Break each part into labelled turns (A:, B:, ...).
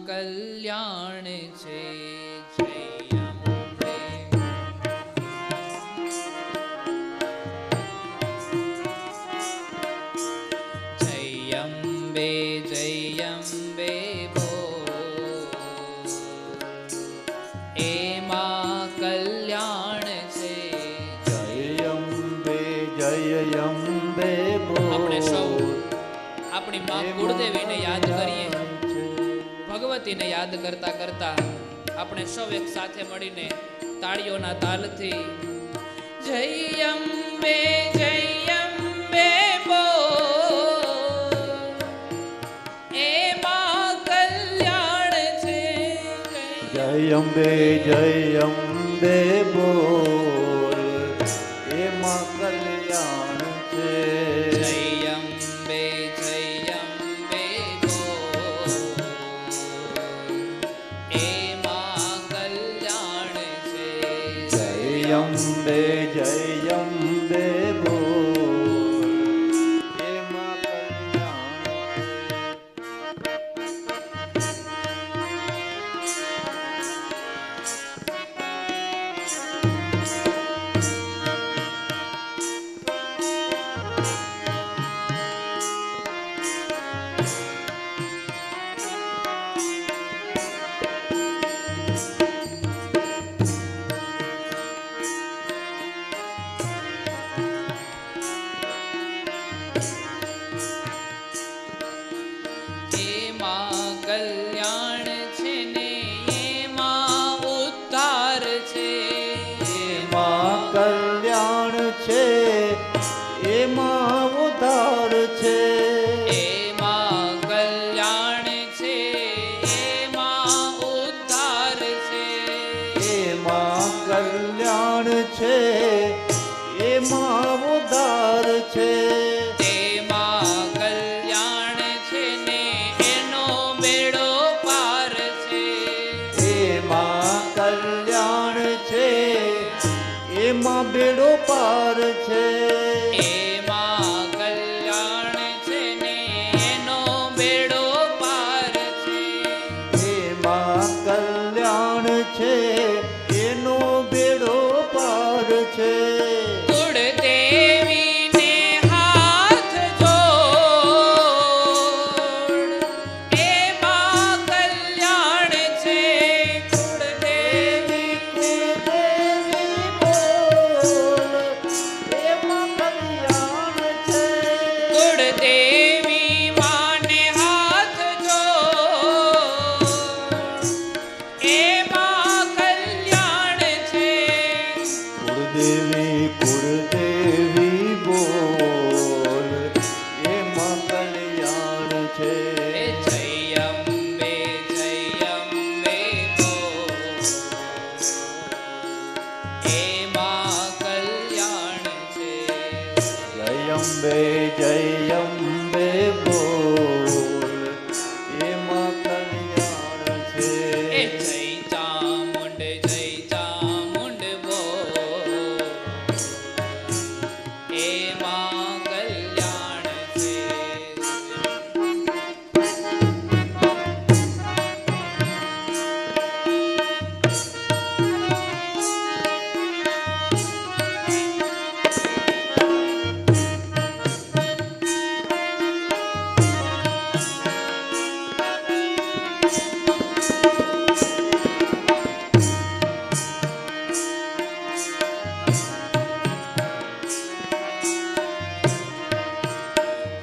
A: કલ્યાણ છે. જય અંબે જય અંબે બોલ, એમાં કલ્યાણ છે.
B: જય અંબે બોલ.
A: આપણે સૌ આપણી માં કુળદેવીને યાદ કરીએ. ભગવતીને યાદ કરતા કરતા આપણે સૌ એક સાથે મળીને તાળીઓના તાલથી જય અંબે બોલ, એમાં કલ્યાણ છે.
B: જય અંબે બોલ, એમાં કલ્યાણ છે.
A: જય અંબે બોલ, એમાં કલ્યાણ છે.
B: જય અંબે બોલ, એમાં
A: કલ્યાણ છે ને એમાં ઉદ્ધાર છે.
B: એમાં કલ્યાણ છે, એમાં ઉદ્ધાર છે.
A: એમાં કલ્યાણ છે, એમાં ઉદ્ધાર છે.
B: એમાં કલ્યાણ છે, એમાં ઉદ્ધાર છે.
A: તેમાં કલ્યાણ છે ને એનો બેડો પાર છે.
B: એમાં કલ્યાણ છે, એમાં બેડો પાર છે.
A: એમાં કલ્યાણ છે ને એનો બેડો પાર છે.
B: એમાં કલ્યાણ છે, એનો બેડો પાર છે.
A: કુળદેવીને હાથ જોડ, એમાં કલ્યાણ છે.
B: કુળદેવી બોલ, એમાં કલ્યાણ છે.
A: કુળદેવી માને હાથ જોડ, એમાં કલ્યાણ છે.
B: કુળદેવી બોલ, એમાં કલ્યાણ છે.
A: જય અંબે બોલ, એમાં કલ્યાણ છે.
B: જય અંબે બોલ, એમાં કલ્યાણ છે.
A: જય ચામુંડ બોલ, એમાં કલ્યાણ છે.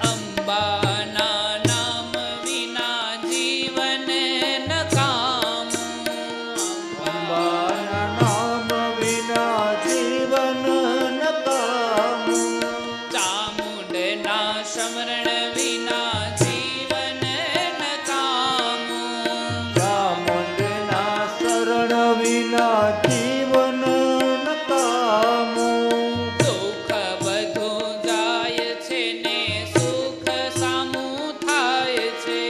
A: અંબાના નામ વિના જીવન નકામું.
B: અંબાના નામ વિના જીવન નકામું.
A: ચામુંડના સ્મરણ વિના જીવન નકામું.
B: ચામુંડના શરણ વિના જીવન નકામું.
A: દુઃખ બધું જાય છે ને સુખ સામું થાય છે.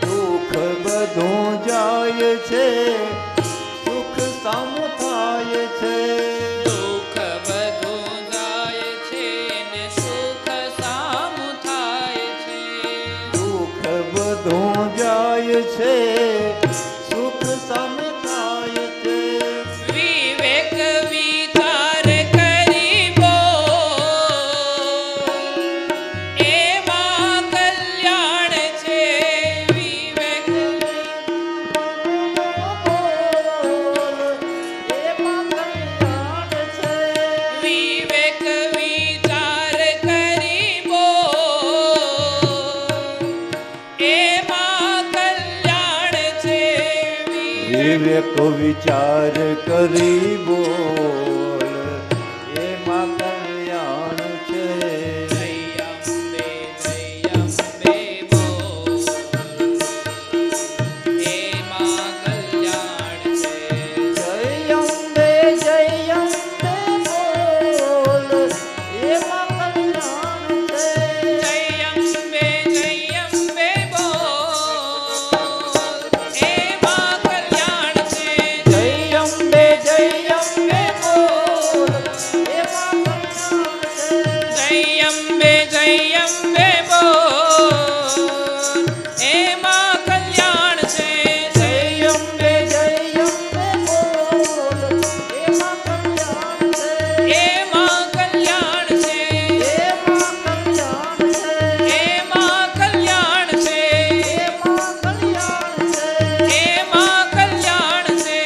B: દુઃખ બધું જાય છે, સુખ સામું થાય છે.
A: દુઃખ બધું જાય છે ને સુખ સામું થાય છે.
B: દુઃખ બધું જાય છે, વિવેક વિચાર કરી બોલ એમાં કલ્યાણ છે.
A: જય અંબે બોલ એમાં કલ્યાણ છે.
B: જય અંબે બોલ એમાં કલ્યાણ છે.
A: જય અંબે બોલ એમાં કલ્યાણ છે.
B: જય અંબે બોલ એમાં કલ્યાણ છે.
A: જય અંબે બોલ એમાં કલ્યાણ છે.
B: જય અંબે બોલ એમાં કલ્યાણ છે.
A: એમાં કલ્યાણ છે.
B: એમાં કલ્યાણ છે.
A: એમાં કલ્યાણ છે.
B: એમાં કલ્યાણ
A: એમાં કલ્યાણ
B: છે.
A: છે.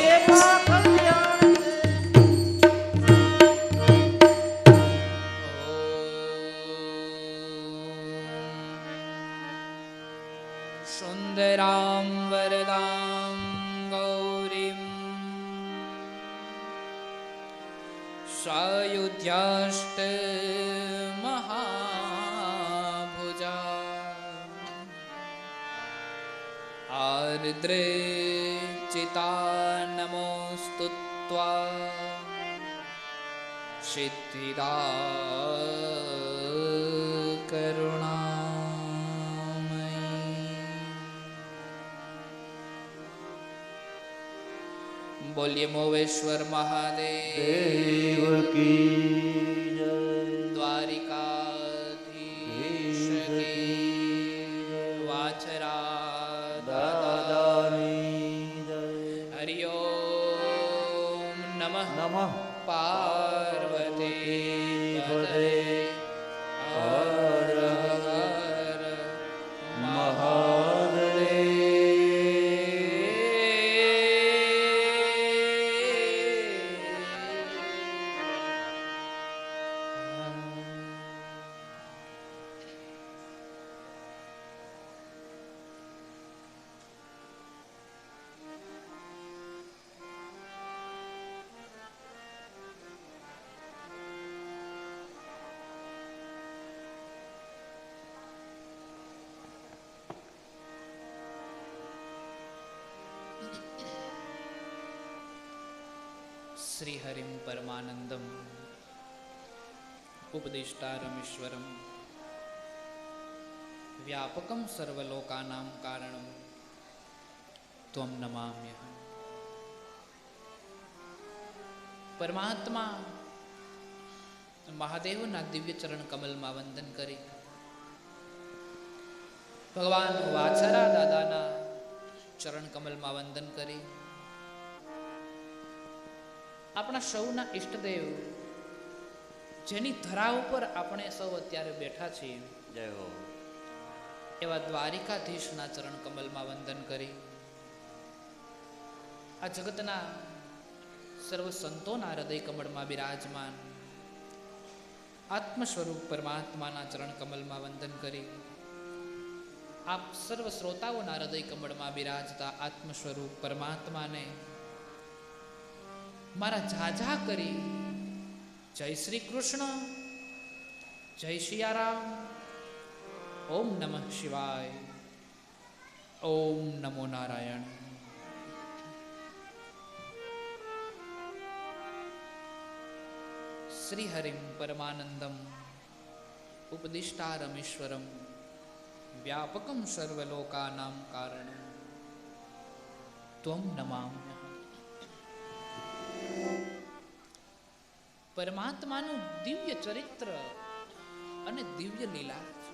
B: એમાં કલ્યાણ છે.
A: સુંદરામ વરદામ ગૌરીમ સાયુધ્યાષ્ટ મહાભુજા આર્દ્રે ચિતા નમોસ્તુત્વા સિદ્ધિદા કરુણામયી. બોલીએ મોવેશ્વર મહાદેવ
B: દેવ કી જય.
A: દ્વારિકાધીશ કી વાછરા દાદા
B: દાદાની જય.
A: હરિ ઓમ નમઃ
B: નમઃ
A: પાર્વતી પદે
B: હર
A: હર શ્રી હરિમ પરમાનંદમ ઉપદિષ્ટારમીશ્વરમ વ્યાપકમ સર્વલોકાનાં કારણમ ત્વમ નમામ્યહં. પરમાત્મા મહાદેવના દિવ્ય ચરણ કમલમાં વંદન કરી ભગવાન વાછરા દાદાના ચરણ કમલમાં વંદન કરી આપણા સૌના ઈષ્ટદેવ જેની ધરા ઉપર આપણે સૌ અત્યારે બેઠા છીએ
B: જય હો.
A: એવા દ્વારિકાધીશના ચરણ કમલમાં વંદન કરી આ જગતના સર્વ સંતોના હૃદય કમળમાં બિરાજમાન આત્મ સ્વરૂપ પરમાત્માના ચરણ કમલમાં વંદન કરી આપ સર્વ શ્રોતાઓના હૃદય કમળમાં બિરાજતા આત્મ સ્વરૂપ પરમાત્માને મારા જાજા કરી જય શ્રી કૃષ્ણ, જય સિયારામ, ઓમ નમઃ શિવાય, ઓમ નમો નારાયણ. શ્રી હરિમ પરમાનંદમ ઉપદિષ્ટારમીશ્વરમ વ્યાપકમ સર્વલોકાનાં કારણમ ત્વમ નમામ્યહં. પરમાત્માનું દિવ્ય ચરિત્ર અને દિવ્ય લીલા છે.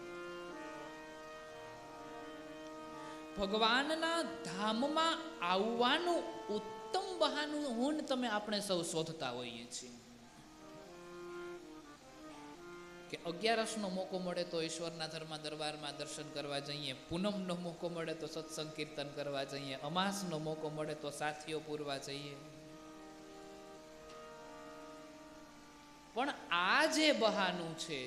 A: ભગવાનના ધામમાં આવવાનું ઉત્તમ બહાનું હું ને તમે આપણે સૌ શોધતા હોઈએ છીએ કે 11નો મોકો મળે તો ઈશ્વરના દરબારમાં દર્શન કરવા જઈએ, પૂનમનો મોકો મળે તો સત્સંગ કીર્તન કરવા જઈએ, અમાસનો મોકો મળે તો સાથીઓ પૂરવા જઈએ. પણ આ જે બહાનું છે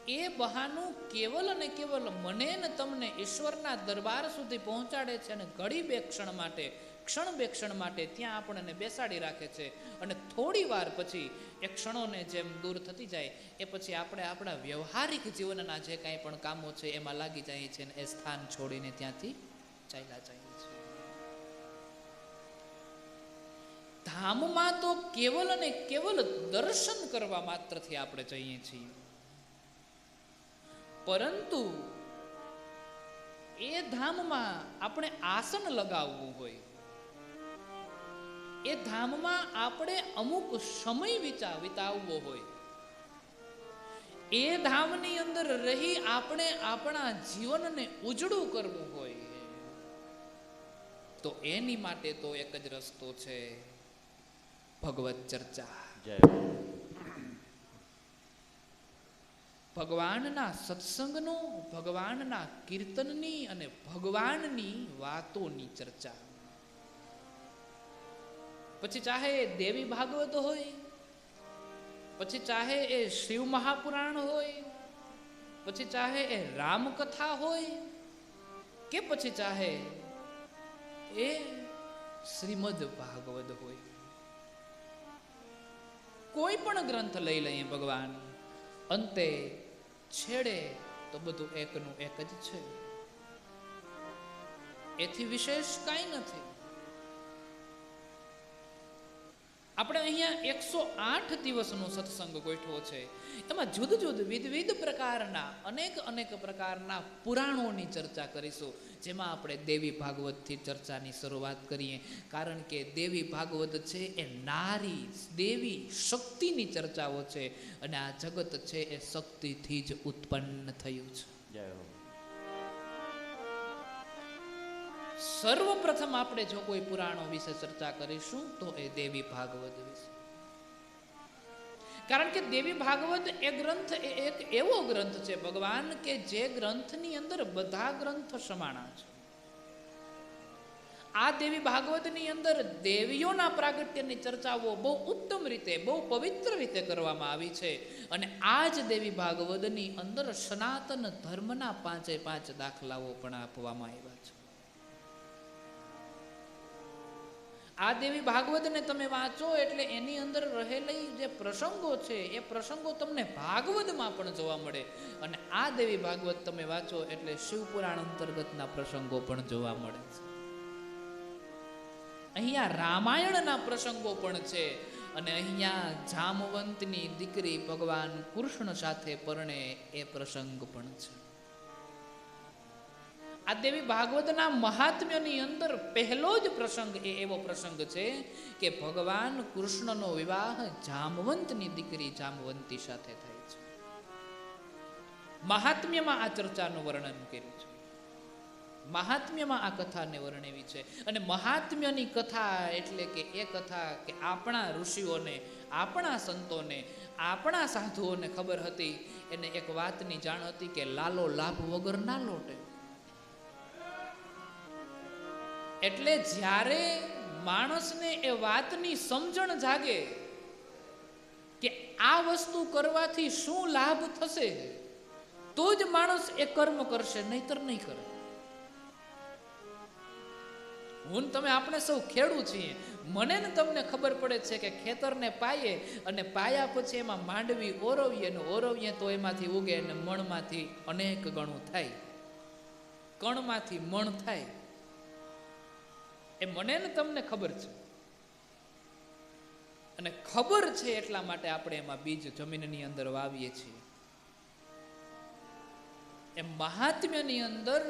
A: એ બહાનું કેવલ અને કેવલ મને ને તમને ઈશ્વરના દરબાર સુધી પહોંચાડે છે અને ઘડી બે ક્ષણ માટે, ક્ષણ બે ક્ષણ માટે ત્યાં આપણને બેસાડી રાખે છે અને થોડી વાર પછી એ ક્ષણોને જેમ દૂર થતી જાય એ પછી આપણે આપણા વ્યવહારિક જીવનના જે કાંઈ પણ કામો છે એમાં લાગી જાય છે અને એ સ્થાન છોડીને ત્યાંથી ચાલ્યા જાય છે. ધામમાં તો કેવલ અને કેવલ દર્શન કરવા માત્રથી આપણે જઈએ છીએ, પરંતુ એ ધામમાં આપણે આસન લગાવવું હોય, એ ધામમાં આપણે અમુક સમય વિતાવવો હોય, એ ધામની અંદર રહી આપણે આપણા જીવનને ઉજળું કરવું હોય, તો એની માટે તો એક જ રસ્તો છે, ભગવત ચર્ચા.
B: જય
A: ભગવાનના સત્સંગનો, ભગવાનના કીર્તનની અને ભગવાનની વાતોની ચર્ચા. પછી ચાહે એ દેવી ભાગવત હોય, પછી ચાહે એ શિવ મહાપુરાણ હોય, પછી ચાહે એ રામકથા હોય, કે પછી ચાહે એ શ્રીમદ ભાગવત હોય. કોઈ પણ ગ્રંથ લઈ લઈએ ભગવાન, અંતે છેડે તો બધું એકનું એક જ છે, એથી વિશેષ કાંઈ નથી. આપણે અહીંયા 108 દિવસનો સત્સંગ ગોઠવો છે, એમાં જુદ જુદ વિવિધ પ્રકારના અનેક પ્રકારના પુરાણોની ચર્ચા કરીશું, જેમાં આપણે દેવી ભાગવતથી ચર્ચાની શરૂઆત કરીએ, કારણ કે દેવી ભાગવત છે એ નારી દેવી શક્તિની ચર્ચાઓ છે અને આ જગત છે એ શક્તિથી જ ઉત્પન્ન થયું છે.
B: જય હો.
A: સર્વપ્રથમ આપણે જો કોઈ પુરાણો વિશે ચર્ચા કરીશું તો એ દેવી ભાગવત વિશે, કારણ કે દેવી ભાગવત એ ગ્રંથ એક એવો ગ્રંથ છે ભગવાન કે જે ગ્રંથની અંદર બધા ગ્રંથ સમાણા છે. આ દેવી ભાગવતની અંદર દેવીઓના પ્રાગટ્યની ચર્ચાઓ બહુ ઉત્તમ રીતે, બહુ પવિત્ર રીતે કરવામાં આવી છે અને આ જ દેવી ભાગવતની અંદર સનાતન ધર્મના 5 દાખલાઓ પણ આપવામાં આવ્યા છે. આ દેવી ભાગવતને તમે વાંચો એટલે એની અંદર રહેલી જે પ્રસંગો છે એ પ્રસંગો તમને ભાગવતમાં પણ જોવા મળે, અને આ દેવી ભાગવત તમે વાંચો એટલે શિવપુરાણ અંતર્ગતના પ્રસંગો પણ જોવા મળે છે. અહીંયા રામાયણના પ્રસંગો પણ છે અને અહીંયા જામવંતની દીકરી ભગવાન કૃષ્ણ સાથે પરણે એ પ્રસંગ પણ છે. આ દેવી ભાગવતના મહાત્મ્યની અંદર પહેલો જ પ્રસંગ એ એવો પ્રસંગ છે કે ભગવાન કૃષ્ણનો વિવાહ જામવંતની દીકરી જામવંતી સાથે થાય છે. મહાત્મ્યમાં આ ચર્ચાનું વર્ણન કર્યું છે, મહાત્મ્યમાં આ કથાને વર્ણવી છે. અને મહાત્મ્યની કથા એટલે કે એ કથા કે આપણા ઋષિઓને, આપણા સંતોને, આપણા સાધુઓને ખબર હતી, એને એક વાતની જાણ હતી કે લાલો લાભ વગર ના લોટે. એટલે જ્યારે માણસને એ વાતની સમજણ જાગે કે આ વસ્તુ કરવાથી શું લાભ થશે, તો જ માણસ એ કર્મ કરશે, નહીતર નહીં કરે. હું તમે આપણે સૌ ખેડૂત છીએ, મને ને તમને ખબર પડે છે કે ખેતરને પાયે અને પાયા પછી એમાં માંડવી ઓરવીએ ને ઓરવીએ તો એમાંથી ઉગે અને મણમાંથી અનેક ગણું થાય, કણમાંથી મણ થાય. એ મને ને તમને ખબર છે, અને ખબર છે એટલા માટે આપણે એમાં બીજ જમીનની અંદર વાવીએ છીએ. એ મહાત્મ્યની અંદર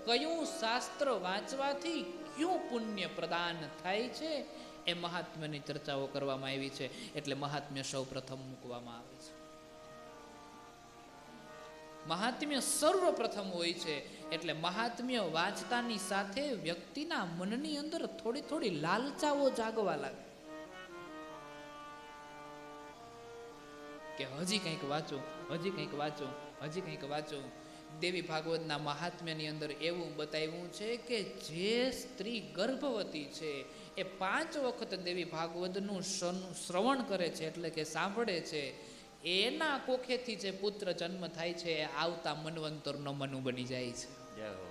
A: કયું શાસ્ત્ર વાંચવાથી ક્યું પુણ્ય પ્રદાન થાય છે એ મહાત્મ્યની ચર્ચાઓ કરવામાં આવી છે. એટલે મહાત્મ્ય સૌ પ્રથમ મૂકવામાં આવે છે. મહાત્મ્ય સર્વપ્રથમ હોય છે. એટલે મહાત્મ્ય વાંચતાની સાથે વ્યક્તિના મનની અંદર થોડી થોડી લાલચાઓ જાગવા લાગે કે હજી કંઈક વાંચો, હજી કંઈક વાંચો, હજી કંઈક વાંચો. દેવી ભાગવતના મહાત્મ્યની અંદર એવું બતાવ્યું છે કે જે સ્ત્રી ગર્ભવતી છે એ 5 વખત દેવી ભાગવતનું શ્રવણ કરે છે, એટલે કે સાંભળે છે, એના કોખેથી જે પુત્ર જન્મ થાય છે એ આવતા મન્વંતરનો મનુ બની જાય છે.
B: જય હો.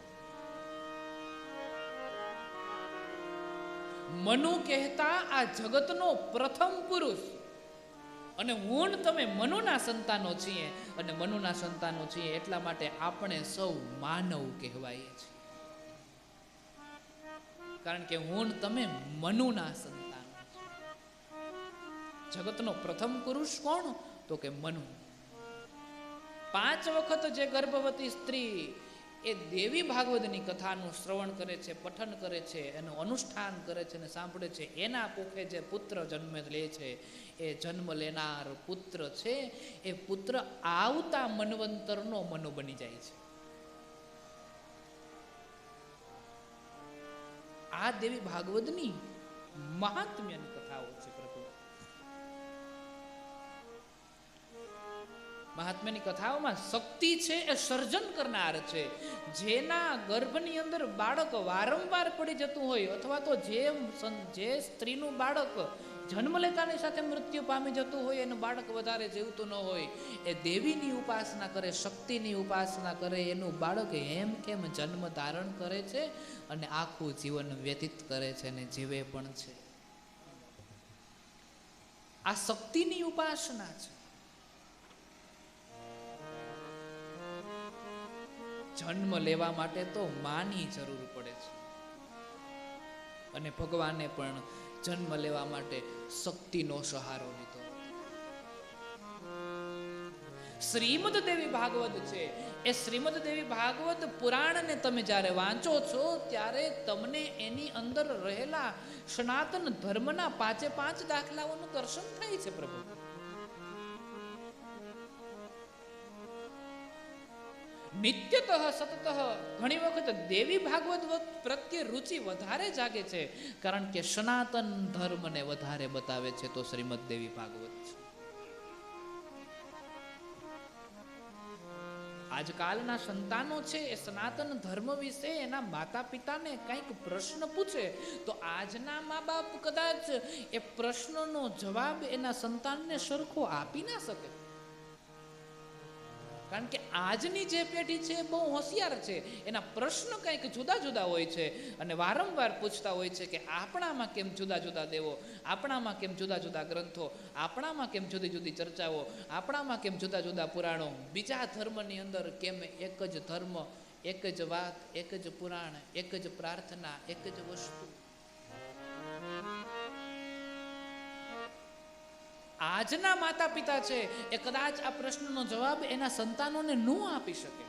A: મનુ કહેતા આ જગતનો પ્રથમ પુરુષ, અને હું ને તમે મનુના સંતાનો છીએ, અને મનુના સંતાનો છીએ એટલા માટે આપણે સૌ માનવ કહેવાય છીએ, કારણ કે હું ને તમે મનુના સંતાનો છીએ. જગતનો પ્રથમ પુરુષ કોણ? તો કે મનુ. 5 વખત જે ગર્ભવતી સ્ત્રી એ દેવી ભાગવતની કથાનું શ્રવણ કરે છે, પઠન કરે છે, એનું અનુષ્ઠાન કરે છે અને સાંભળે છે, એના કોખે જે પુત્ર જન્મ લે છે, એ જન્મ લેનાર પુત્ર છે એ પુત્ર આવતા મન્વંતરનો મનુ બની જાય છે. આ દેવી ભાગવતની મહાત્મ્યની કથાઓ છે પ્રભુ. મહાત્મ્યની કથાઓમાં શક્તિ છે એ સર્જન કરનાર છે. જેના ગર્ભની અંદર બાળક વારંવાર પડી જતું હોય, અથવા તો જે સ્ત્રીનું બાળક જન્મ લેતાની સાથે મૃત્યુ પામી જતું હોય, એનું બાળક વધારે જીવતું ન હોય, એ દેવીની ઉપાસના કરે, શક્તિની ઉપાસના કરે, એનું બાળક એમ કેમ જન્મ ધારણ કરે છે અને આખું જીવન વ્યતીત કરે છે અને જીવે પણ છે. આ શક્તિની ઉપાસના છે. જન્મ લેવા માટે તો માની જરૂર પડે છે, અને ભગવાને પણ જન્મ લેવા માટે શક્તિનો સહારો લીધો. શ્રીમદ દેવી ભાગવત છે, એ શ્રીમદ દેવી ભાગવત પુરાણને તમે જ્યારે વાંચો છો ત્યારે તમને એની અંદર રહેલા સનાતન ધર્મના 5 દાખલાઓનું દર્શન થાય છે પ્રભુ. નિત્યતઃ સતત ઘણી વખત દેવી ભાગવત પ્રત્યે રુચિ વધારે જાગે છે, કારણ કે સનાતન ધર્મને વધારે બતાવે છે તો શ્રીમદ દેવી ભાગવત છે. આજકાલના સંતાનો છે એ સનાતન ધર્મ વિશે એના માતા પિતાને કંઈક પ્રશ્ન પૂછે તો આજના મા બાપ કદાચ એ પ્રશ્નનો જવાબ એના સંતાનને સરખો આપી ના શકે, કારણ કે આજની જે પેઢી છે બહુ હોશિયાર છે. એના પ્રશ્ન કંઈક જુદા જુદા હોય છે અને વારંવાર પૂછતા હોય છે કે આપણામાં કેમ જુદા જુદા દેવો, આપણામાં કેમ જુદા જુદા ગ્રંથો, આપણામાં કેમ જુદી જુદી ચર્ચાઓ, આપણામાં કેમ જુદા જુદા પુરાણો, બીજા ધર્મની અંદર કેમ એક જ ધર્મ, એક જ વાત, એક જ પુરાણ, એક જ પ્રાર્થના, એક જ વસ્તુ. આજના માતા પિતા છે એ કદાચ આ પ્રશ્નનો જવાબ એના સંતાનોને ન આપી શકે,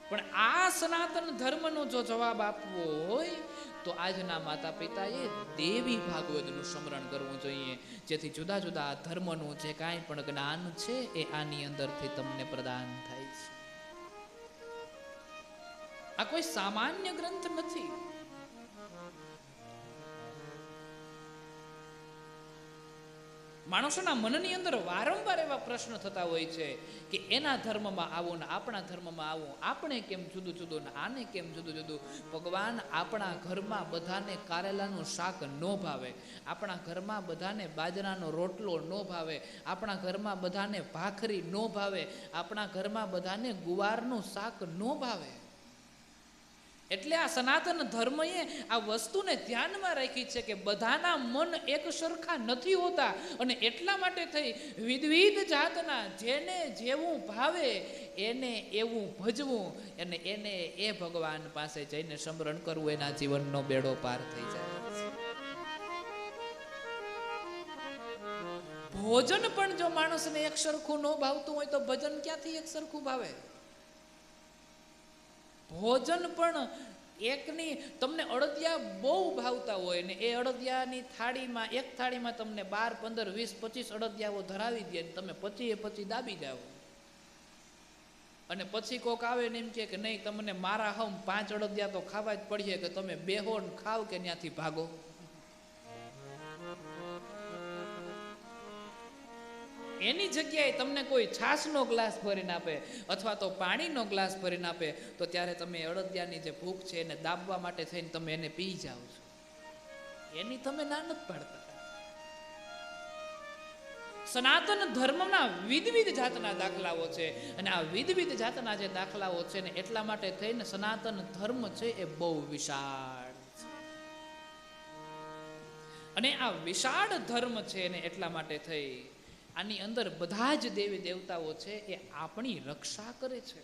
A: પણ આ સનાતન ધર્મનો જો જવાબ આપવો હોય તો આજના માતા પિતાએ દેવી ભાગવતનું સ્મરણ કરવું જોઈએ, જેથી જુદા જુદા ધર્મનું જે કાંઈ પણ જ્ઞાન છે એ આની અંદરથી તમને પ્રદાન થાય છે. આ કોઈ સામાન્ય ગ્રંથ નથી. માણસોના મનની અંદર વારંવાર એવા પ્રશ્ન થતા હોય છે કે એના ધર્મમાં આવું ને આપણા ધર્મમાં આવું, આપણે કેમ જુદું જુદું ને આને કેમ જુદું જુદું. ભગવાન આપણા ઘરમાં બધાને કારેલાનું શાક ન ભાવે, આપણા ઘરમાં બધાને બાજરાનો રોટલો ન ભાવે, આપણા ઘરમાં બધાને ભાખરી ન ભાવે, આપણા ઘરમાં બધાને ગુવારનું શાક ન ભાવે. એટલે આ સનાતન ધર્મએ આ વસ્તુને ધ્યાનમાં રાખી છે કે બધાના મન એક સરખા નથી હોતા, અને એટલા માટે થઈ વિવિધ જાતના જેને જેવું ભાવે એને એવું ભજવું, અને એને એ ભગવાન પાસે જઈને સ્મરણ કરવું, એના જીવનનો બેડો પાર થઈ જાય. ભોજન પણ જો માણસને એક સરખું ન ભાવતું હોય તો ભજન ક્યાંથી એક સરખું ભાવે? ભોજન પણ એકની, તમને અડદિયા બહુ ભાવતા હોય ને એ અડદિયાની થાળીમાં, એક થાળીમાં તમને 12, 15, 20, 25 અડદિયાઓ ધરાવી દે, તમે 25 દાબી જાઓ, અને પછી કોક આવે ને એમ કે નહીં તમને મારા હમ 5 અડદિયા તો ખાવા જ પડીએ, કે તમે બેહો ને ખાવ કે ત્યાંથી ભાગો. એની જગ્યાએ તમને કોઈ છાશનો ગ્લાસ ભરીને આપે અથવા તો પાણીનો ગ્લાસ ભરીને આપે તો ત્યારે તમે અડદિયાની જે ભૂખ છે એને દાબવા માટે થઈને તમે એને પી જાઓ છો, એની તમે ના નથી પાડતા. સનાતન ધર્મના વિવિધ જાતના દાખલાઓ છે અને આ વિવિધ જાતના જે દાખલાઓ છે ને એટલા માટે થઈને સનાતન ધર્મ છે એ બહુ વિશાળ છે. અને આ વિશાળ ધર્મ છે ને એટલા માટે થઈ આની અંદર બધા જ દેવી દેવતાઓ છે એ આપણી રક્ષા કરે છે.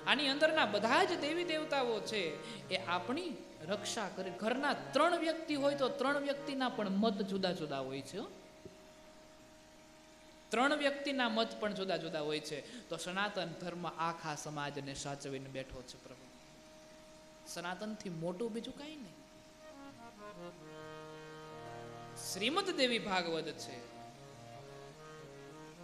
A: આની અંદરના બધા જ દેવી દેવતાઓ છે એ આપણી રક્ષા કરે. ઘરના 3 વ્યક્તિ હોય તો 3 વ્યક્તિના પણ મત જુદા જુદા હોય છે. 3 વ્યક્તિના મત પણ જુદા જુદા હોય છે. તો સનાતન ધર્મ આખા સમાજને સાચવીને બેઠો છે પ્રભુ. સનાતનથી મોટું બીજું કાંઈ નહીં. શ્રીમદ દેવી ભાગવત છે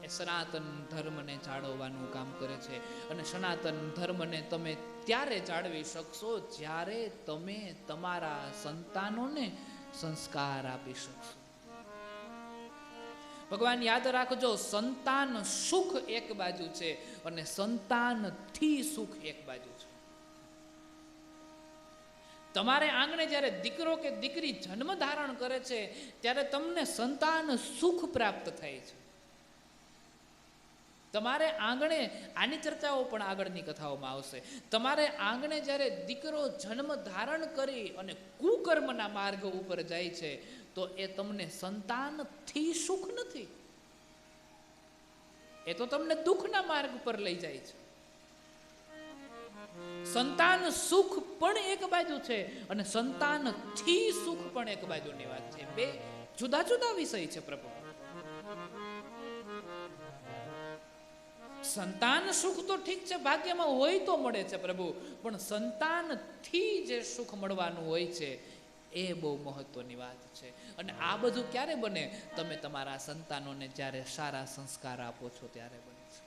A: એ સનાતન ધર્મને જાળવવાનું કામ કરે છે. અને સનાતન ધર્મને તમે ત્યારે જાળવી શકશો જ્યારે તમે તમારા સંતાનોને સંસ્કાર આપી શકશો. ભગવાન યાદ રાખજો, સંતાન સુખ એક બાજુ છે અને સંતાનથી સુખ એક બાજુ છે. તમારે આંગણે જ્યારે દીકરો કે દીકરી જન્મ ધારણ કરે છે ત્યારે તમને સંતાન સુખ પ્રાપ્ત થાય છે. તમારે આંગણે, આની ચર્ચાઓ પણ આગળની કથાઓમાં આવશે, તમારે આંગણે જ્યારે દીકરો જન્મ ધારણ કરી અને કુકર્મના માર્ગ ઉપર જાય છે તો એ તમને સંતાનથી સુખ નથી, એ તો તમને દુઃખના માર્ગ પર લઈ જાય છે. સંતાન સુખ પણ એક બાજુ છે અને સંતાનથી સુખ પણ એક બાજુની વાત છે. બે જુદા જુદા વિષય છે પ્રભુ. સંતાન સુખ તો ઠીક છે, ભાગ્યમાં હોય તો મળે છે પ્રભુ, પણ સંતાનથી જે સુખ મળવાનું હોય છે એ બહુ મહત્વની વાત છે. અને આ બધું ક્યારે બને? તમે તમારા સંતાનોને જ્યારે સારા સંસ્કાર આપો છો ત્યારે બને છે.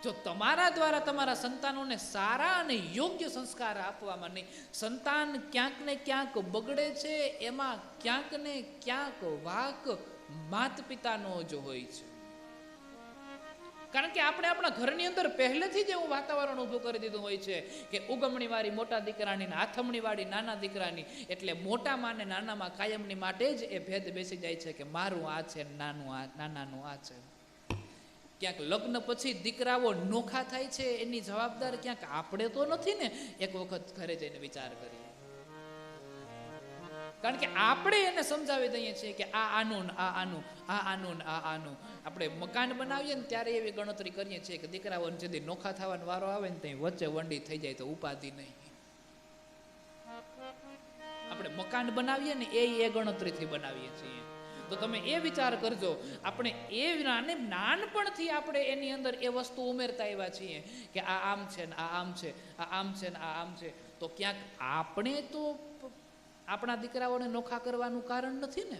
A: જો તમારા દ્વારા તમારા સંતાનોને સારા અને યોગ્ય સંસ્કાર આપવામાં નહીં, સંતાન ક્યાંક ને ક્યાંક બગડે છે, એમાં ક્યાંક ને ક્યાંક વાંક માત પિતાનો જ હોય છે. કારણ કે આપણે આપણા ઘરની અંદર પહેલેથી જ એવું વાતાવરણ ઊભું કરી દીધું હોય છે કે ઉગમણી વાળી મોટા દીકરાની ને આથમણી વાળી નાના દીકરાની, એટલે મોટા માં ને નાનામાં કાયમની માટે જ એ ભેદ બેસી જાય છે કે મારું આ છે, નાનાનું આ છે. ક્યાંક લગ્ન પછી દીકરાઓ નોખા થાય છે એની જવાબદાર ક્યાંક આપણે તો નથી ને? એક વખત ઘરે જઈને વિચાર કરીએ. કારણ કે આપણે એને સમજાવી દઈએ છીએ કે આ આનું, આ આનું, આ આનું, આ આનું. આપણે મકાન બનાવીએ ને ત્યારે એવી ગણતરી કરીએ છીએ કે દીકરાઓને જેથી નોખા થવાનો વારો આવે ને ત્યાં વચ્ચે વંડી થઈ જાય તો ઉપાધિ નહીં. આપણે મકાન બનાવીએ ને એ ગણતરીથી બનાવીએ છીએ. તો તમે એ વિચાર કરજો, આપણે એ નાનપણથી આપણે એની અંદર એ વસ્તુ ઉમેરતા આવ્યા છીએ કે આ આમ છે ને આ આમ છે, આ આમ છે ને આ આમ છે. તો ક્યાંક આપણે તો આપણા દીકરાઓને નોખા કરવાનું કારણ નથી ને?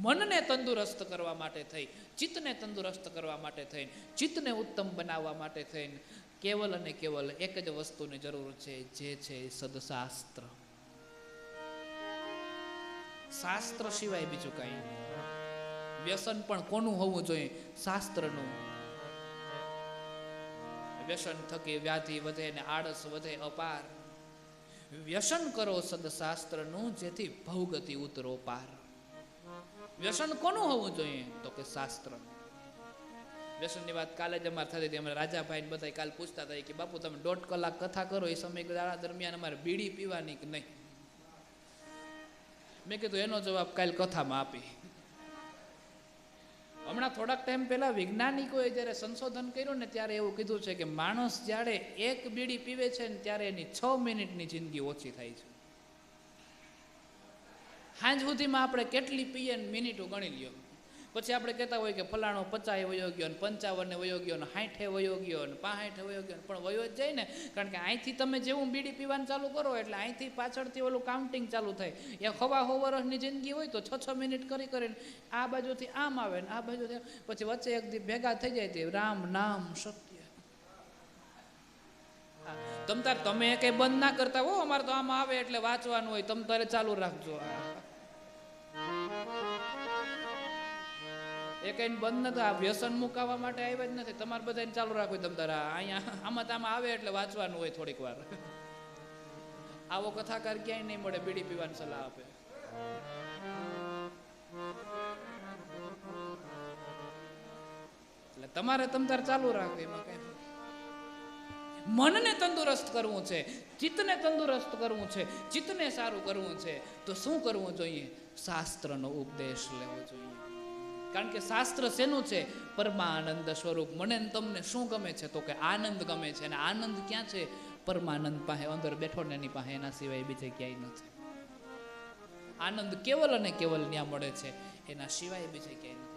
A: મનને તંદુરસ્ત કરવા માટે થઈ, ચિત્તને તંદુરસ્ત કરવા માટે થઈને, ચિત્તને ઉત્તમ બનાવવા માટે થઈને કેવલ અને કેવલ એક જ વસ્તુની જરૂર છે, જે છે સદશાસ્ત્ર. શાસ્ત્ર સિવાય બીજું કઈ નહીં. વ્યસન પણ કોનું હોવું જોઈએ? શાસ્ત્રનું. વ્યસન થકી વ્યાધિ વધે ને આળસ વધે અપાર. વ્યસન કરો સદશાસ્ત્રનું, જેથી ભવગતિ ઉતરો પાર. વ્યસન કોનું હોવું જોઈએ? તો કે શાસ્ત્રનું. વ્યસનની વાત કાલે જ અમારે થતી હતી. અમે રાજાભાઈ બધા કાલ પૂછતા હતા કે બાપુ તમે 1.5 કલાક કથા કરો, એ સમયગાળા દરમિયાન અમારે બીડી પીવાની કે નહીં? મેં કીધું એનો જવાબ કાલ કથામાં આપી. હમણાં થોડાક ટાઈમ પહેલા વૈજ્ઞાનિકોએ જ્યારે સંશોધન કર્યું ને ત્યારે એવું કીધું છે કે માણસ જ્યારે એક બીડી પીવે છે ને ત્યારે એની 6 મિનિટની જિંદગી ઓછી થાય છે. સાંજ સુધીમાં આપણે કેટલી પીએ ને મિનિટો ગણી લ્યો. પછી આપણે કહેતા હોય કે ફલાણો 50 વયો ગયો ને 55 વયો ગયો ને 60 વયો ગયો ને 65 વયો ગયો, પણ વયો જ જાય ને. કારણ કે અહીંથી તમે જેવું બીડી પીવાનું ચાલુ કરો એટલે અહીંથી પાછળથી ઓલું કાઉન્ટિંગ ચાલુ થાય. એ 1.5 વર્ષની જિંદગી હોય તો 6 મિનિટ કરી કરીને આ બાજુથી આમ આવે ને આ બાજુથી, પછી વચ્ચે એક દી ભેગા થઈ જાય તે રામ નામ સત્ય. તમે કઈ બંધ ના કરતા હો, અમારે તો આમાં આવે એટલે વાંચવાનું હોય, તમે તારે ચાલુ રાખજો. એ કઈ બંધ નથી. આ વ્યસન મુકાવવા માટે આવ્યા જ નથી. તમારે બધાને ચાલુ રાખવું તમ તારા અહીંયા આમાં આવે એટલે વાંચવાનું હોય થોડીક વાર. આવો કથાકાર ક્યાંય નહીં મળે બીડી પીવાની સલાહ આપે. એટલે તમારે તમતાર ચાલુ રાખવું, એમાં કઈ મનને તંદુરસ્ત કરવું છે, ચિત્તને તંદુરસ્ત કરવું છે, ચિત્તને સારું કરવું છે તો શું કરવું જોઈએ? શાસ્ત્રનો ઉપદેશ લેવો જોઈએ. કારણ કે શાસ્ત્ર શેનું છે? પરમાનંદ સ્વરૂપ. મને ને તમને શું ગમે છે? તો કે આનંદ ગમે છે. અને આનંદ ક્યાં છે? પરમાનંદ પાસે, અંદર બેઠો ને એની પાસે, એના સિવાય બીજે ક્યાંય નથી. આનંદ કેવલ અને કેવલ ત્યાં મળે છે, એના સિવાય બીજે ક્યાંય નથી.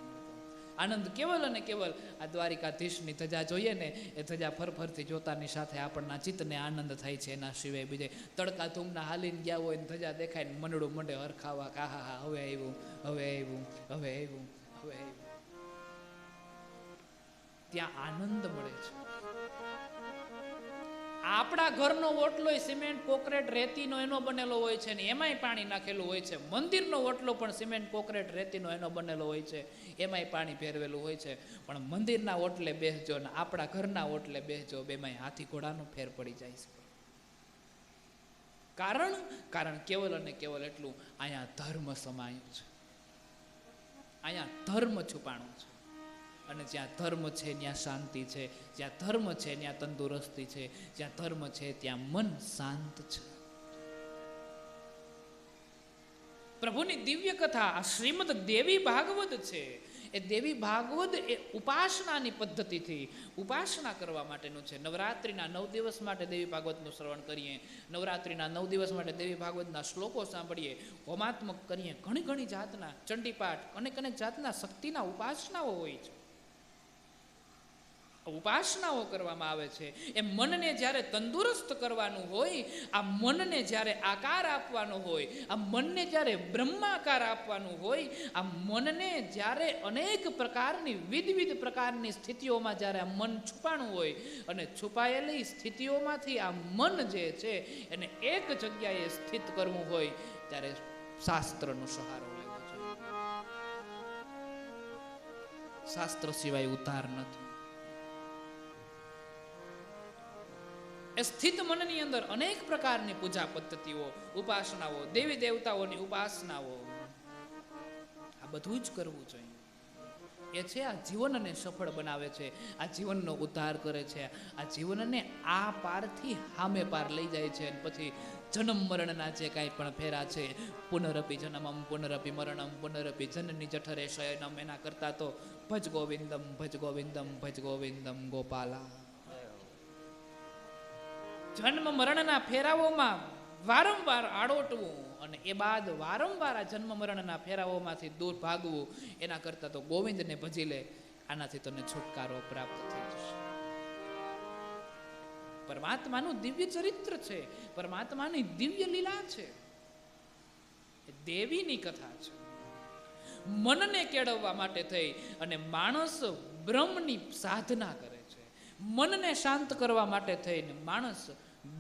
A: આનંદ કેવલ અને કેવલ આ દ્વારિકાધીશની ધજા જોઈએ ને, એ ધજા ફરફરથી જોતાની સાથે આપણના ચિત્તને આનંદ થાય છે, એના સિવાય બીજે. તડકા ધૂમના હાલીને ગયા હોય ને ધજા દેખાય ને મનડું મંડે હરખાવા, કે હા હા હવે આવ્યું, હવે આવ્યું, હવે આવ્યું, હવે આવ્યું. ત્યાં આનંદ મળે છે. આપણા ઘરનો ઓટલો સિમેન્ટ કોન્ક્રીટ રેતીનો એનો બનેલો હોય છે ને એમાંય પાણી નાખેલું હોય છે. મંદિરનો ઓટલો પણ સિમેન્ટ કોન્ક્રીટ રેતીનો એનો બનેલો હોય છે, એમાંય પાણી ફેરવેલું હોય છે. પણ મંદિરના ઓટલે બેસજો ને આપણા ઘરના ઓટલે બેસજો, બેમાંય હાથી ઘોડાનો ફેર પડી જાય છે. કારણ કેવલ અને કેવલ એટલું, અહીંયા ધર્મ સમાયું છે, અહીંયા ધર્મ છુપાણું છે. અને જ્યાં ધર્મ છે ત્યાં શાંતિ છે, જ્યાં ધર્મ છે ત્યાં તંદુરસ્તી છે, જ્યાં ધર્મ છે ત્યાં મન શાંત છે. પ્રભુની દિવ્ય કથા આ શ્રીમદ દેવી ભાગવત છે. એ દેવી ભાગવત એ ઉપાસનાની પદ્ધતિથી ઉપાસના કરવા માટેનું છે. નવરાત્રિના 9 દિવસ માટે દેવી ભાગવતનું શ્રવણ કરીએ, નવરાત્રિના 9 દિવસ માટે દેવી ભાગવતના શ્લોકો સાંભળીએ, હોમાત્મક કરીએ, ઘણી ઘણી જાતના ચંડીપાઠ, અનેક અનેક જાતના શક્તિના ઉપાસનાઓ હોય છે, ઉપાસનાઓ કરવામાં આવે છે. એ મનને જ્યારે તંદુરસ્ત કરવાનું હોય, આ મનને જ્યારે આકાર આપવાનો હોય, આ મનને જ્યારે બ્રહ્માકાર આપવાનું હોય, આ મનને જ્યારે અનેક પ્રકારની વિવિધ પ્રકારની સ્થિતિઓમાં જ્યારે આ મન છુપાણું હોય, અને છુપાયેલી સ્થિતિઓમાંથી આ મન જે છે એને એક જગ્યાએ સ્થિત કરવું હોય, ત્યારે શાસ્ત્રનો સહારો લેવો જોઈએ. શાસ્ત્ર સિવાય ઉદ્ધાર નથી. એ સ્થિત મનની અંદર અનેક પ્રકારની પૂજા પદ્ધતિઓ, ઉપાસનાઓ, દેવી દેવતાઓની ઉપાસનાઓ, આ બધું જ કરવું જોઈએ. એ છે આ જીવનને સફળ બનાવે છે, આ જીવનનો ઉદ્ધાર કરે છે, આ જીવનને આ પારથી હામે પાર લઈ જાય છે. અને પછી જન્મ મરણના જે કાંઈ પણ ફેરા છે, પુનરપી જન્મમ પુનરપી મરણમ પુનરપી જનની જઠરે શયનમ, એના કરતા તો ભજ ગોવિંદમ ભજ ગોવિંદમ ભજ ગોવિંદમ ગોપાલા. જન્મ મરણના ફેરાઓમાં વારંવાર આડોટવું અને એ બાદ વારંવાર આ જન્મ મરણના ફેરાઓમાંથી દૂર ભાગવું, એના કરતાં તો ગોવિંદને ભજી લે, આનાથી તને છુટકારો પ્રાપ્ત થઈ જશે. પરમાત્માનું દિવ્ય ચરિત્ર છે, પરમાત્માની દિવ્ય લીલા છે, દેવીની કથા છે. મનને કેળવવા માટે થઈ અને માણસ બ્રહ્મની સાધના કરે છે. મનને શાંત કરવા માટે થઈને માણસ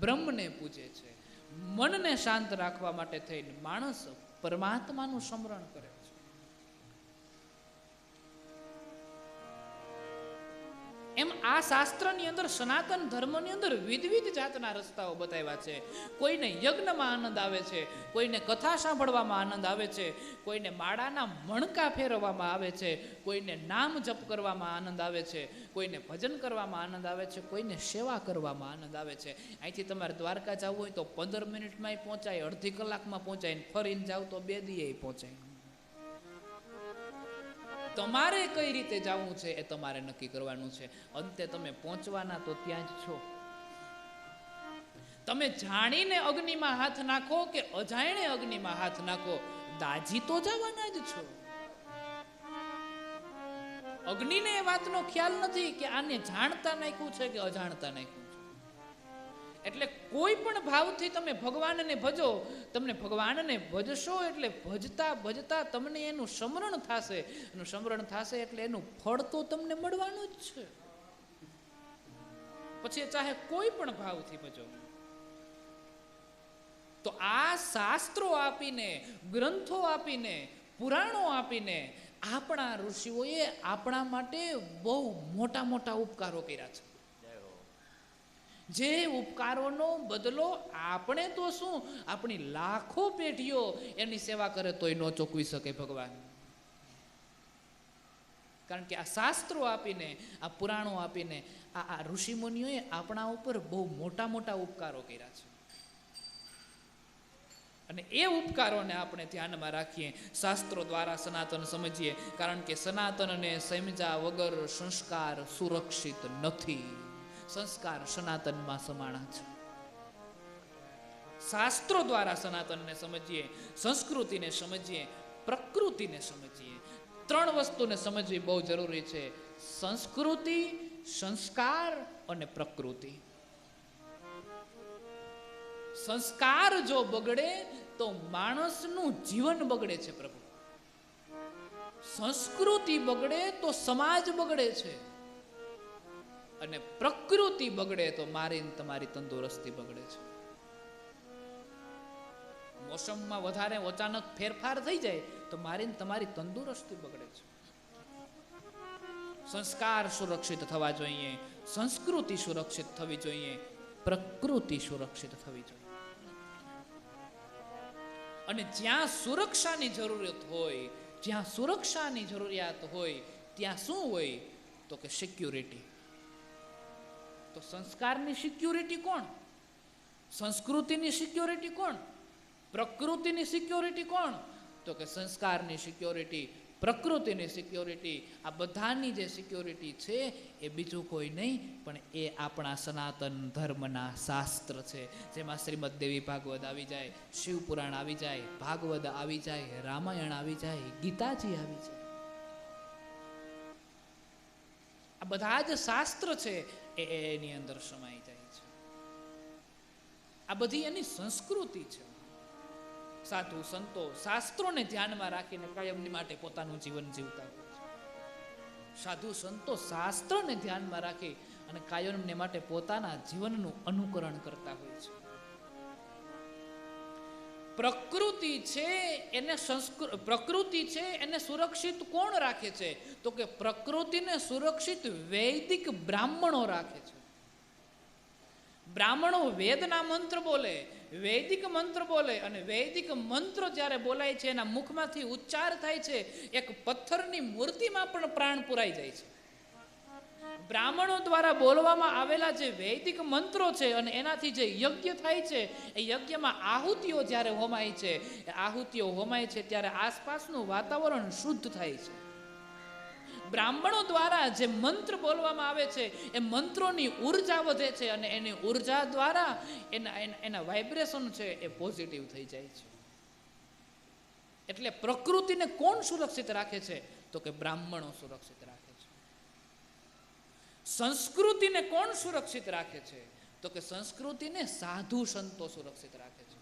A: બ્રહ્મને પૂજે છે. મનને શાંત રાખવા માટે થઈને માણસ પરમાત્માનું સ્મરણ કરે છે. એમ આ શાસ્ત્રની અંદર, સનાતન ધર્મની અંદર વિવિધ જાતના રસ્તાઓ બતાવ્યા છે. કોઈને યજ્ઞમાં આનંદ આવે છે, કોઈને કથા સાંભળવામાં આનંદ આવે છે, કોઈને માળાના મણકા ફેરવવામાં આવે છે, કોઈને નામ જપ કરવામાં આનંદ આવે છે, કોઈને ભજન કરવામાં આનંદ આવે છે, કોઈને સેવા કરવામાં આનંદ આવે છે. અહીંથી તમારે દ્વારકા જવું હોય તો 15 મિનિટમાં પહોંચાય, અડધી કલાકમાં પહોંચાય, ફરીને જાવ તો 2 દિવસે પહોંચાય. તમારે કઈ રીતે જવું છે એ તમારે નક્કી કરવાનું છે. અંતે તમે પહોંચવાના તો ત્યાં જ છો. તમે જાણીને અગ્નિમાં હાથ નાખો કે અજાણે અગ્નિમાં હાથ નાખો, દાજી તો જવાના જ છો. અગ્નિને એ વાતનો ખ્યાલ નથી કે આને જાણતા નાખ્યું છે કે અજાણતા નાખ્યું છે. એટલે કોઈ પણ ભાવથી તમે ભગવાનને ભજો, તમને ભગવાનને ભજશો એટલે ભજતા ભજતા તમને એનું સ્મરણ થશે. એનું સ્મરણ થશે એટલે એનું ફળ તો તમને મળવાનું જ છે. પછી ચાહે કોઈ પણ ભાવથી ભજો. તો આ શાસ્ત્રો આપીને, ગ્રંથો આપીને, પુરાણો આપીને આપણા ઋષિઓએ આપણા માટે બહુ મોટા મોટા ઉપકારો કર્યા છે. જે ઉપકારોનો બદલો આપણે તો શું, આપણી લાખો પેઢીઓ એની સેવા કરે તોય ન ચૂકવી શકે ભગવાન. કારણ કે આ શાસ્ત્રો આપીને, આ પુરાણો આપીને આ ઋષિમુનિઓએ આપણા ઉપર બહુ મોટા મોટા ઉપકારો કર્યા છે. અને એ ઉપકારોને આપણે ધ્યાનમાં રાખીએ, શાસ્ત્રો દ્વારા સનાતન સમજીએ. કારણ કે સનાતનને સમજ્યા વગર સંસ્કાર સુરક્ષિત નથી. સંસ્કાર સનાતનમાં સમાણા છે. શાસ્ત્રો દ્વારા સનાતનને સમજીએ, સંસ્કૃતિને સમજીએ, પ્રકૃતિને સમજીએ. ત્રણ વસ્તુને સમજવી બહુ જરૂરી છે: સંસ્કૃતિ, સંસ્કાર અને પ્રકૃતિ. સંસ્કાર જો બગડે તો માણસનું જીવન બગડે છે પ્રભુ. સંસ્કૃતિ બગડે તો સમાજ બગડે છે, અને પ્રકૃતિ બગડે તો મારી તમારી તંદુરસ્તી બગડે છે. મોસમમાં વધારે અચાનક ફેરફાર થઈ જાય તો મારી તમારી તંદુરસ્તી બગડે છે. સંસ્કાર સુરક્ષિત થવા જોઈએ, સંસ્કૃતિ સુરક્ષિત થવી જોઈએ, પ્રકૃતિ સુરક્ષિત થવી જોઈએ. અને જ્યાં સુરક્ષાની જરૂરિયાત હોય, જ્યાં સુરક્ષાની જરૂરિયાત હોય ત્યાં શું હોય તો કે સિક્યુરિટી. તો સંસ્કારની સિક્યુરિટી કોણ? સંસ્કૃતિની સિક્યોરિટી કોણ? પ્રકૃતિની સિક્યોરિટી કોણ? તો કે સંસ્કારની સિક્યોરિટી, પ્રકૃતિની સિક્યોરિટી. આ બધાની જે સિક્યોરિટી છે એ બીજું કોઈ નહીં પણ એ આપણા સનાતન ધર્મના શાસ્ત્ર છે, જેમાં શ્રીમદ દેવી ભાગવત આવી જાય, શિવપુરાણ આવી જાય, ભાગવત આવી જાય, રામાયણ આવી જાય, ગીતાજી આવી જાય. આ બધા જ શાસ્ત્ર છે એની અંદર સમાઈ જાય છે. આ બધી એની સંસ્કૃતિ છે. સાધુ સંતો શાસ્ત્રોને ધ્યાનમાં રાખીને કાયમની માટે પોતાનું જીવન જીવતા હોય છે. સાધુ સંતો શાસ્ત્રને ધ્યાનમાં રાખી અને કાયમને માટે પોતાના જીવનનું અનુકરણ કરતા હોય છે. પ્રકૃતિ છે એને સુરક્ષિત કોણ રાખે છે? તો કે પ્રકૃતિને સુરક્ષિત વૈદિક બ્રાહ્મણો રાખે છે. બ્રાહ્મણો વેદના મંત્ર બોલે, વૈદિક મંત્ર બોલે, અને વૈદિક મંત્ર જ્યારે બોલાય છે એના મુખમાંથી ઉચ્ચાર થાય છે, એક પથ્થરની મૂર્તિમાં પણ પ્રાણ પુરાઈ જાય છે. બ્રાહ્મણો દ્વારા બોલવામાં આવેલા જે વૈદિક મંત્રો છે અને એનાથી જે યજ્ઞ થાય છે, એ યજ્ઞમાં આહુતિઓ જ્યારે હોમાય છે, એ આહુતિઓ હોમાય છે ત્યારે આસપાસનું વાતાવરણ શુદ્ધ થાય છે. બ્રાહ્મણો દ્વારા જે મંત્ર બોલવામાં આવે છે એ મંત્રોની ઉર્જા વધે છે, અને એની ઉર્જા દ્વારા એના વાઇબ્રેશન છે એ પોઝિટિવ થઈ જાય છે. એટલે પ્રકૃતિને કોણ સુરક્ષિત રાખે છે? તો કે બ્રાહ્મણો સુરક્ષિત રાખે છે. સંસ્કૃતિને કોણ સુરક્ષિત રાખે છે? તો કે સંસ્કૃતિને સાધુ સંતો સુરક્ષિત રાખે છે.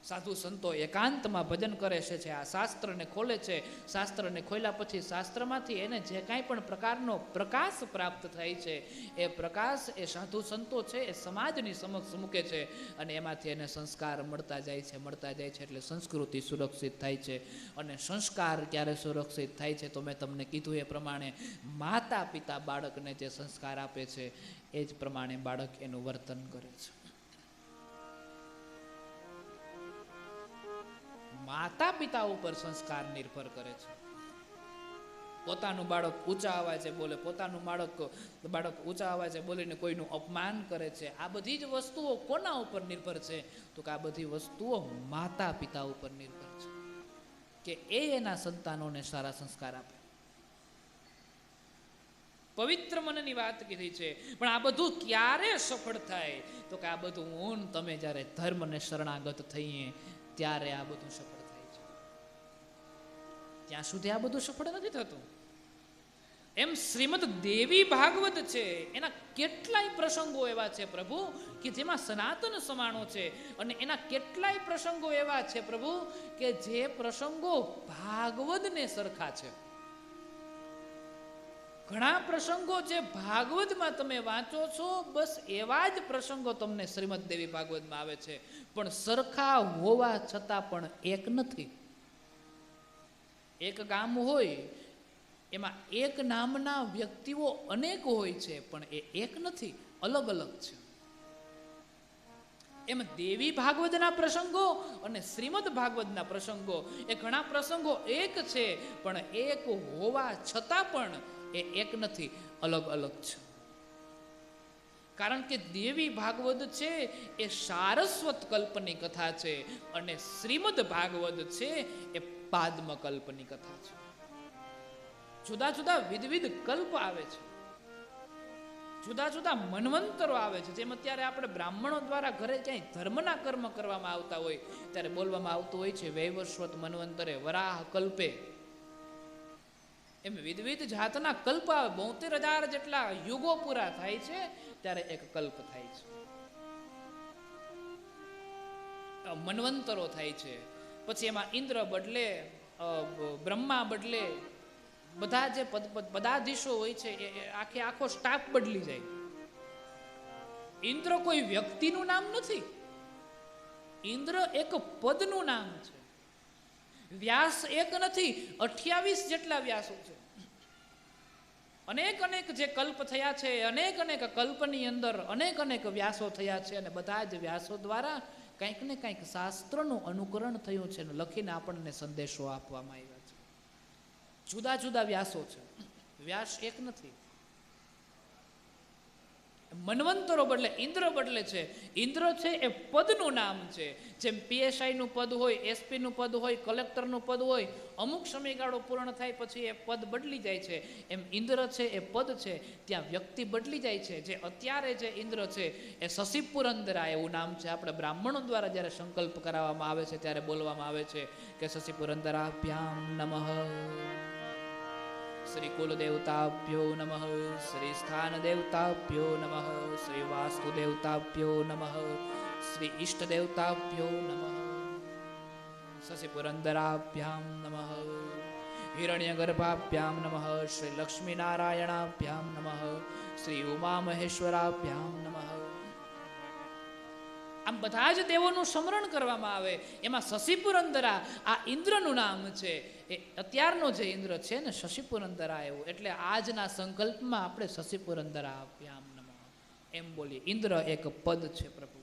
A: સાધુ સંતો એકાંતમાં ભજન કરે છે, આ શાસ્ત્રને ખોલે છે. શાસ્ત્રને ખોલ્યા પછી શાસ્ત્રમાંથી એને જે કાંઈ પણ પ્રકારનો પ્રકાશ પ્રાપ્ત થાય છે, એ પ્રકાશ એ સાધુ સંતો છે એ સમાજની સમક્ષ મૂકે છે, અને એમાંથી એને સંસ્કાર મળતા જાય છે. એટલે સંસ્કૃતિ સુરક્ષિત થાય છે. અને સંસ્કાર ક્યારે સુરક્ષિત થાય છે? તો મેં તમને કીધું એ પ્રમાણે માતા પિતા બાળકને જે સંસ્કાર આપે છે એ જ પ્રમાણે બાળક એનું વર્તન કરે છે. માતા પિતા ઉપર સંસ્કાર નિર્ભર કરે છે. પોતાનું બાળક ઊંચા અવાજે બોલે, પોતાનું બાળક ઊંચા અવાજે બોલીને કોઈનું અપમાન કરે છે, આ બધી જ વસ્તુઓ કોના ઉપર નિર્ભર છે? તો કે આ બધી વસ્તુઓ માતા પિતા ઉપર નિર્ભર છે, કે એના સંતાનોને સારા સંસ્કાર આપે. પવિત્ર મનની વાત કીધી છે, પણ આ બધું ક્યારે સફળ થાય? તો કે આ બધું તમે જ્યારે ધર્મને શરણાગત થઈએ ત્યારે આ બધું સફળ થાય છે. ત્યાં સુધી આ બધું સફળ નથી થતું. એમ શ્રીમદ દેવી ભાગવત છે, એના કેટલાય પ્રસંગો એવા છે પ્રભુ કે જેમાં સનાતન સમાણો છે, અને એના કેટલાય પ્રસંગો એવા છે પ્રભુ કે જે પ્રસંગો ભાગવતને સરખા છે. ઘણા પ્રસંગો જે ભાગવતમાં તમે વાંચો છો, બસ એવા જ પ્રસંગો તમને શ્રીમદ દેવી ભાગવતમાં આવે છે, પણ સરખા હોવા છતાં પણ એક નથી. એક ગામ હોય એમાં એક નામના વ્યક્તિઓ અનેક હોય છે, પણ એ એક નથી. અલગ અલગ છે. એમ દેવી ભાગવતના પ્રસંગો અને શ્રીમદ ભાગવતના પ્રસંગો એ ઘણા પ્રસંગો એક છે, પણ એક હોવા છતાં પણ એ એક નથી, અલગ અલગ છે. કારણ કે દેવી ભાગવત છે એ સારસ્વત કલ્પની કથા છે અને શ્રીમદ ભાગવત છે એ પાદ્મ કલ્પની કથા છે. જુદા જુદા વિવિધ કલ્પ આવે છે, જુદા જુદા મન્વંતરો આવે છે. જેમ અત્યારે આપણે બ્રાહ્મણો દ્વારા ઘરે ક્યાંય ધર્મના કર્મ કરવામાં આવતા હોય ત્યારે બોલવામાં આવતું હોય છે વૈવસ્વત મન્વંતરે વરાહ કલ્પે. એમ વિવિધ જાતના કલ્પ આવે. 72,000 જેટલા યુગો પૂરા થાય છે ત્યારે એક કલ્પ થાય છે, મન્વંતરો થાય છે. પછી એમાં ઇન્દ્ર બદલે, બ્રહ્મા બદલે, બધા જે પદાધીશો હોય છે એ આખો સ્ટાફ બદલી જાય. ઇન્દ્ર કોઈ વ્યક્તિનું નામ નથી, ઇન્દ્ર એક પદનું નામ છે. વ્યાસ એક નથી, 28 જેટલા વ્યાસો છે. અનેક અનેક જે કલ્પ થયા છે, અનેક અનેક કલ્પની અંદર અનેક અનેક વ્યાસો થયા છે અને બધા જ વ્યાસો દ્વારા કંઈક ને કંઈક શાસ્ત્રનું અનુકરણ થયું છે અને લખીને આપણને સંદેશો આપવામાં આવ્યા છે. જુદા જુદા વ્યાસો છે, વ્યાસ એક નથી. મન્વંતરો બદલે, ઇન્દ્ર બદલે છે. ઇન્દ્ર છે એ પદનું નામ છે. જેમ PSI નું પદ હોય, SP નું પદ હોય, કલેક્ટરનું પદ હોય, અમુક સમયગાળો પૂર્ણ થાય પછી એ પદ બદલી જાય છે. એમ ઇન્દ્ર છે એ પદ છે, ત્યાં વ્યક્તિ બદલી જાય છે. જે અત્યારે જે ઇન્દ્ર છે એ શશી પુરંદરા એવું નામ છે. આપણે બ્રાહ્મણો દ્વારા જ્યારે સંકલ્પ કરાવવામાં આવે છે ત્યારે બોલવામાં આવે છે કે શશી પુરંદરાભ્યામ નમઃ, શ્રી કુલ દેવતાભ્યો નમઃ, શ્રી સ્થાન દેવતાભ્યો નમઃ, શ્રી વાસ્તુ દેવતાભ્યો નમઃ, શ્રી ઈષ્ટ દેવતાભ્યો નમઃ, શશી પુરંદરાભ્યામ નમઃ, હિરણ્ય ગર્ભાભ્યામ નમઃ, શ્રી લક્ષ્મી નારાયણાભ્યામ નમઃ, શ્રી ઉમા મહેશ્વરાભ્યામ નમઃ. આમ બધા જ દેવોનું સ્મરણ કરવામાં આવે. એમાં શશી પુરંદરા આ ઇન્દ્રનું નામ છે. એ અત્યારનો જે ઇન્દ્ર છે ને શશી પુરંદરા એવું, એટલે આજના સંકલ્પમાં આપણે શશી પુરંદરા અભ્યામ નમઃ એમ બોલીએ. ઇન્દ્ર એક પદ છે પ્રભુ.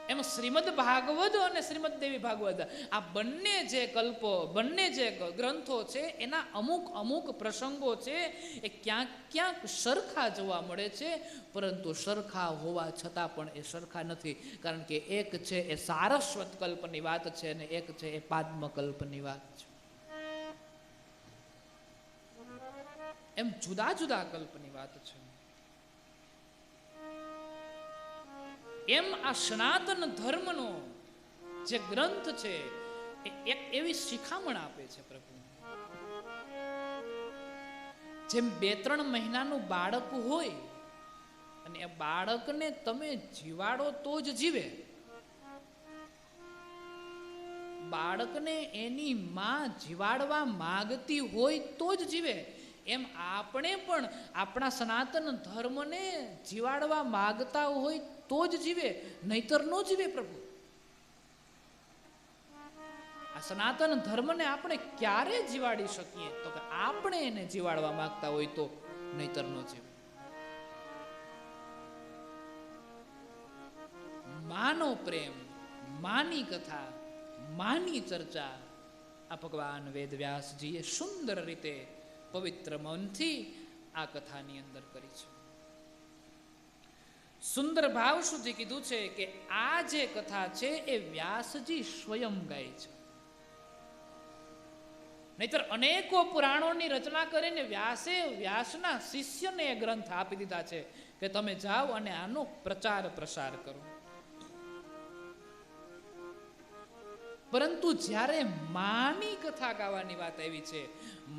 A: એમ શ્રીમદ ભાગવત અને શ્રીમદ દેવી ભાગવત આ બંને જે કલ્પો, બંને જે ગ્રંથો છે એના અમુક અમુક પ્રસંગો છે એ ક્યાંક ક્યાંક સરખા જોવા મળે છે, પરંતુ સરખા હોવા છતાં પણ એ સરખા નથી. કારણ કે એક છે એ સારસ્વત કલ્પની વાત છે અને એક છે એ પાદ્મ કલ્પની વાત છે. એમ જુદા જુદા કલ્પની વાત છે. એમ આ સનાતન ધર્મનો જે ગ્રંથ છે એ એક એવી શિખામણ આપે છે પ્રભુ. જેમ 2-3 મહિનાનું બાળક હોય અને એ બાળકને તમે જીવાડો તો જ જીવે, બાળકને એની માં જીવાડવા માંગતી હોય તો જ જીવે. એમ આપણે પણ આપણા સનાતન ધર્મને જીવાડવા માંગતા હોય તો જ જીવે, નહીતર ન જીવે પ્રભુ. આ સનાતન ધર્મને આપણે ક્યારે જીવાડી શકીએ? તો કે આપણે એને જીવાડવા માંગતા હોય તો, નહીતર ન જીવે. માનો પ્રેમ, માની કથા, માની ચર્ચા આ ભગવાન વેદવ્યાસજીએ સુંદર રીતે પવિત્ર મનથી આ કથાની અંદર કરી છે. સુંદર ભાવ સુધી કીધું છે કે આ જે કથા છે એ વ્યાસજી સ્વયં ગાય છે. નહીતર અનેકો પુરાણોની રચના કરીને વ્યાસના શિષ્યને એ ગ્રંથ આપી દીધા છે કે તમે જાઓ અને આનો પ્રચાર પ્રસાર કરો. પરંતુ જ્યારે માની કથા ગાવાની વાત આવી છે,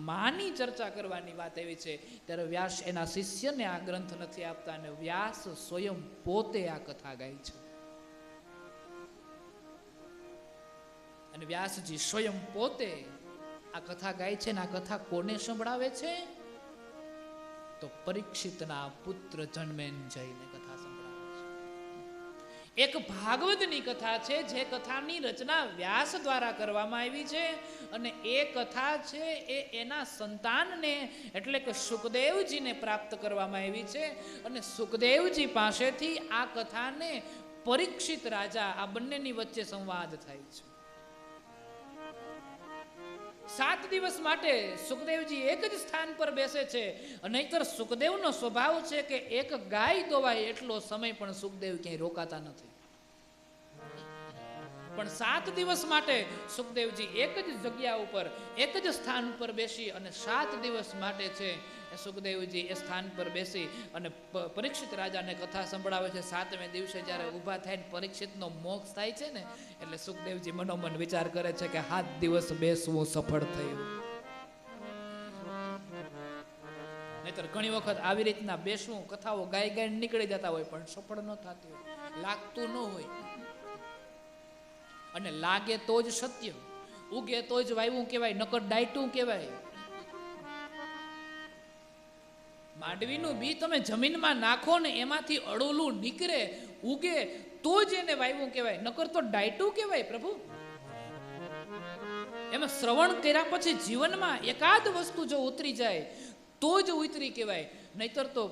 A: માની ચર્ચા કરવાની વાત આવી છે, ત્યારે વ્યાસ એના શિષ્યને આ ગ્રંથ નથી આપતા અને વ્યાસ સ્વયં પોતે આ કથા ગાય છે. અને વ્યાસજી સ્વયં પોતે આ કથા ગાય છે. અને આ કથા કોને સંભળાવે છે? તો પરીક્ષિતના પુત્ર જન્મેન્જયને કથા સંભળાવે છે. એક ભાગવતની કથા છે, જે કથાની રચના વ્યાસ દ્વારા કરવામાં આવી છે, અને એ કથા છે એ એના સંતાનને એટલે કે સુખદેવજીને પ્રાપ્ત કરવામાં આવી છે, અને સુખદેવજી પાસેથી આ કથાને પરીક્ષિત રાજા, આ બંનેની વચ્ચે સંવાદ થાય છે. 7 દિવસ માટે સુખદેવજી એક જ સ્થાન પર બેસે છે, નહીતર સુખદેવનો સ્વભાવ છે કે એક ગાય દોવાય એટલો સમય પણ સુખદેવ ક્યાંય રોકાતા નથી. પણ 7 દિવસ માટે સુખદેવજી એક જ જગ્યા ઉપર, એક જ સ્થાન ઉપર બેસી અને 7 દિવસ માટે છે સુખદેવજી એ સ્થાન પર બેસી અને પરીક્ષિત રાજાને કથા સંભળાવે છે. 7મે દિવસે જ્યારે ઊભા થઈને પરીક્ષિતનો મોક્ષ થાય છે ને, એટલે સુખદેવજી મનોમન વિચાર કરે છે કે 7 દિવસ બેસવું સફળ થયું. નહીતર ઘણી વખત આવી રીતના બેસવું, કથાઓ ગાય નીકળી જતા હોય પણ સફળ ન થતી હોય, લાગતું ન હોય. અને લાગે તો જ સત્ય, ઉગે તો જ વાવ્યું કહેવાય, નકર ડાયટું કહેવાય. માંડવીનું બી તમે જમીનમાં નાખો ને એમાંથી અડોલું નીકળે, ઉગે તો જ એને વાવ્યું કહેવાય, નકર તો ડાયટું કહેવાય. પ્રભુ, એમાં શ્રવણ કર્યા પછી જીવનમાં એકાદ વસ્તુ જો ઉતરી જાય તો જ ઉતરી કહેવાય, નહીતર તો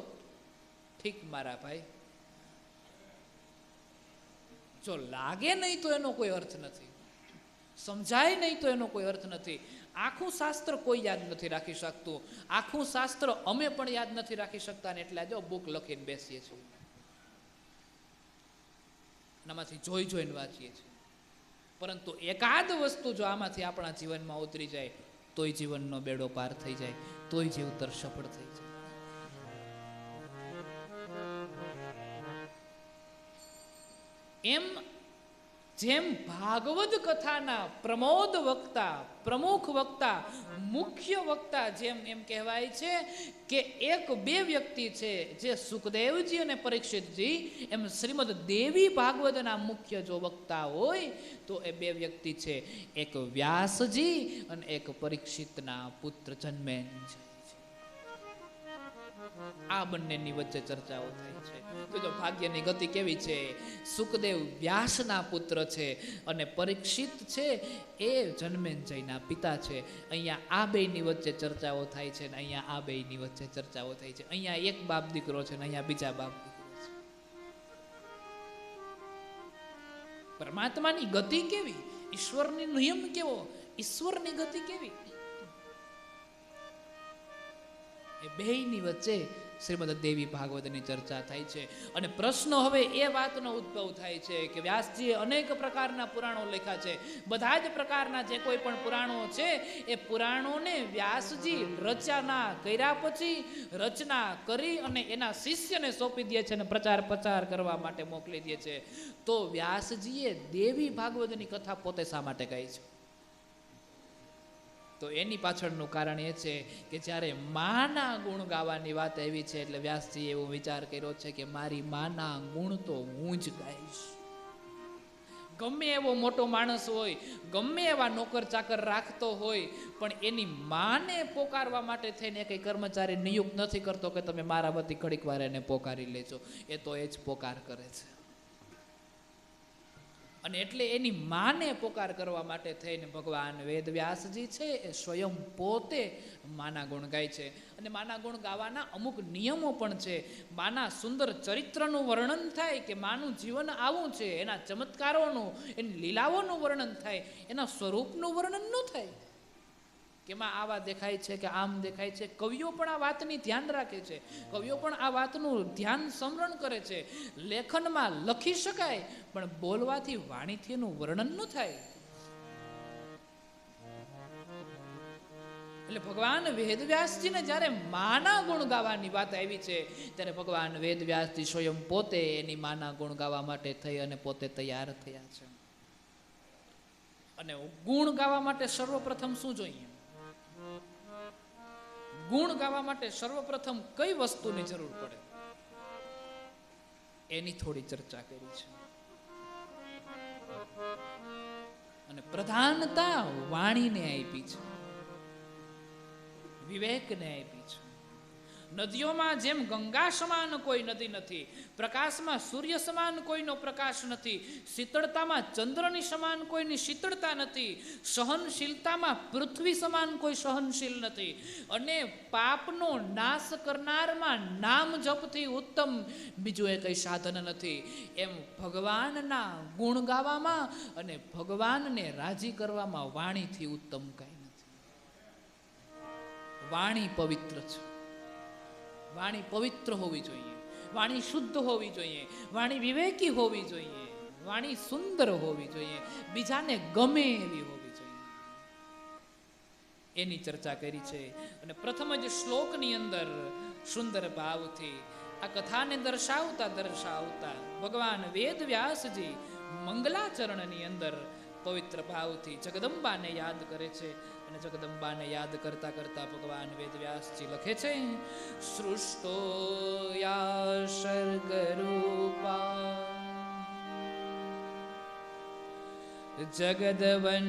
A: ઠીક મારા ભાઈ. જો લાગે નહીં તો એનો કોઈ અર્થ નથી, સમજાય નહીં તો એનો કોઈ અર્થ નથી. આખું શાસ્ત્ર કોઈ યાદ નથી રાખી શકતું, આખું શાસ્ત્ર અમે પણ યાદ નથી રાખી શકતા, ને એટલે જો બુક લખીને બેસીએ છીએ, આમાંથી જોઈને વાંચીએ છીએ. પરંતુ એકાદ વસ્તુ જો આમાંથી આપણા જીવનમાં ઉતરી જાય તોય જીવનનો બેડો પાર થઈ જાય, તોય જીવતર સફળ થઈ જાય. એમ જેમ ભાગવત કથાના પ્રમોદ વક્તા, પ્રમુખ વક્તા, મુખ્ય વક્તા, જેમ એમ કહેવાય છે કે 1-2 વ્યક્તિ છે જે સુખદેવજી અને પરીક્ષિતજી, એમ શ્રીમદ દેવી ભાગવતના મુખ્ય જો વક્તા હોય તો એ 2 વ્યક્તિ છે, એક વ્યાસજી અને એક પરીક્ષિતના પુત્ર જન્મેજય. આ બંનેની વચ્ચે ચર્ચાઓ થાય છે. તો જો ભાગ્યની ગતિ કેવી છે, સુખદેવ વ્યાસના પુત્ર છે અને પરીક્ષિત છે એ જન્મેજયના પિતા છે. અહીંયા આ બેયની વચ્ચે ચર્ચાઓ થાય છે, ને અહીંયા આ બેયની વચ્ચે ચર્ચાઓ થાય છે. અહીંયા એક બાપ દીકરો છે ને અહીંયા બીજા બાપ દીકરો છે. પરમાત્માની ગતિ કેવી, ઈશ્વરની નિયમ કેવો, ઈશ્વરની ગતિ કેવી, એ બેયની વચ્ચે શ્રીમદ દેવી ભાગવતની ચર્ચા થાય છે. અને પ્રશ્ન હવે એ વાતનો ઉદ્ભવ થાય છે કે વ્યાસજીએ અનેક પ્રકારના પુરાણો લખ્યા છે. બધા જ પ્રકારના જે કોઈ પણ પુરાણો છે એ પુરાણોને વ્યાસજી રચના કર્યા પછી રચના કરી અને એના શિષ્યને સોંપી દે છે અને પ્રચાર કરવા માટે મોકલી દે છે. તો વ્યાસજીએ દેવી ભાગવતની કથા પોતે શા માટે કહી છે? તો એની પાછળનું કારણ એ છે કે જ્યારે માના ગુણ ગાવાની વાત આવી છે એટલે વ્યાસજીએ એવો વિચાર કર્યો છે કે મારી માના ગુણ તો હું જ ગાઈશ. ગમે એવો મોટો માણસ હોય, ગમે એવા નોકર ચાકર રાખતો હોય, પણ એની માને પોકારવા માટે થઈને કંઈ કર્મચારી નિયુક્ત નથી કરતો કે તમે મારા વતી ઘડીક વાર એને પોકારી લેજો. એ તો એ જ પોકાર કરે છે. અને એટલે એની માને પોકાર કરવા માટે થઈને ભગવાન વેદવ્યાસજી છે એ સ્વયં પોતે માના ગુણ ગાય છે. અને માના ગુણ ગાવાના અમુક નિયમો પણ છે. માના સુંદર ચરિત્રનું વર્ણન થાય કે માનું જીવન આવું છે, એના ચમત્કારોનું, એની લીલાઓનું વર્ણન થાય, એના સ્વરૂપનું વર્ણન ન થાય કે માં આવા દેખાય છે કે આમ દેખાય છે. કવિઓ પણ આ વાતની ધ્યાન રાખે છે, કવિઓ પણ આ વાતનું ધ્યાન સ્મરણ કરે છે. લેખનમાં લખી શકાય પણ બોલવાથી, વાણીથી એનું વર્ણન ન થાય. એટલે ભગવાન વેદવ્યાસજીને જ્યારે માના ગુણ ગાવાની વાત આવી છે ત્યારે ભગવાન વેદવ્યાસજી સ્વયં પોતે એની માના ગુણ ગાવા માટે થઈ અને પોતે તૈયાર થયા છે. અને ગુણ ગાવા માટે સર્વપ્રથમ શું જોઈએ? ગુણ ગાવા માટે સર્વપ્રથમ કઈ વસ્તુની જરૂર પડે એની થોડી ચર્ચા કરી છે. અને પ્રધાનતા વાણીને આપી છે, વિવેકને આપી છે. નદીઓમાં જેમ ગંગા સમાન કોઈ નદી નથી, પ્રકાશમાં સૂર્ય સમાન કોઈનો પ્રકાશ નથી, શીતળતામાં ચંદ્રની સમાન કોઈની શીતળતા નથી, સહનશીલતામાં પૃથ્વી સમાન કોઈ સહનશીલ નથી, અને પાપનો નાશ કરનારમાં નામ જપથી ઉત્તમ બીજું એ કઈ સાધન નથી. એમ ભગવાનના ગુણ ગાવામાં અને ભગવાનને રાજી કરવામાં વાણીથી ઉત્તમ કઈ નથી. વાણી પવિત્ર છે. વાણી પવિત્ર હોવી જોઈએ, વાણી શુદ્ધ હોવી જોઈએ, વાણી વિવેકી હોવી જોઈએ, વાણી સુંદર હોવી જોઈએ, બીજાને ગમે એવી હોવી જોઈએ. એની ચર્ચા કરી છે. અને પ્રથમ જ શ્લોકની અંદર સુંદર ભાવથી આ કથાને દર્શાવતા ભગવાન વેદ વ્યાસજી મંગલાચરણની અંદર પવિત્ર ભાવથી જગદંબાને યાદ કરે છે. અને જગદંબાને યાદ કરતા કરતા ભગવાન વેદવ્યાસજી લખે છે, સૃષ્ટો યા સર્ગરૂપા જગદવન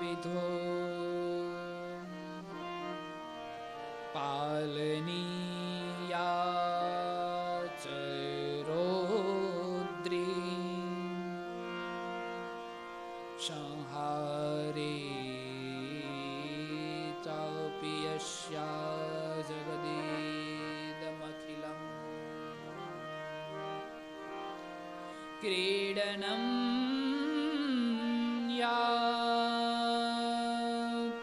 A: વિધો પાલનીયા ચરોદ્રી સંહારે ચાપી યસ્યા જગદીદમખિલં ક્રીડનં યા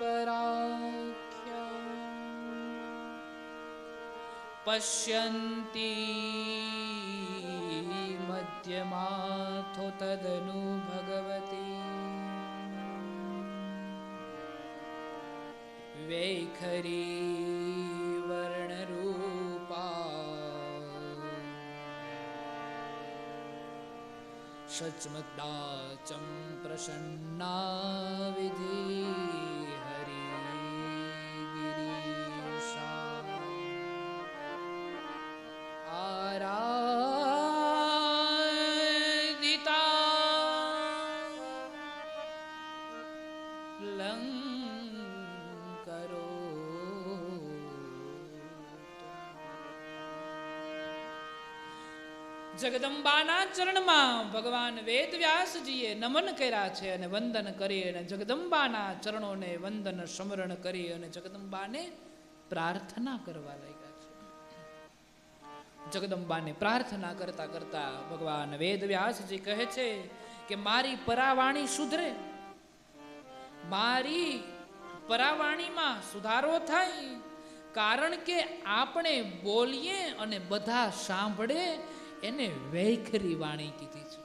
A: પરાખ્યા પશ્યન્તી મધ્યમાથો તદનુ ભગવતી વૈખરી વર્ણરૂપા સચમદાચમ પ્રસન્ના વિધિ હરિગિરીશા આરાધિતા લંકરો. જગદંબાના ચરણમાં ભગવાન વેદવ્યાસજીએ નમન કર્યા છે અને વંદન કરી અને જગદંબાના ચરણોને વંદન સ્મરણ કરી અને જગદંબાને પ્રાર્થના કરવા લાગ્યા છે. જગદંબાને પ્રાર્થના કરતા કરતા ભગવાન વેદવ્યાસજી કહે છે કે મારી પરાવાણી સુધરે, મારી પરાવાણીમાં સુધારો થાય, કારણ કે આપણે બોલીએ અને બધા સાંભળે એને વૈખરી વાણી કીધી છે.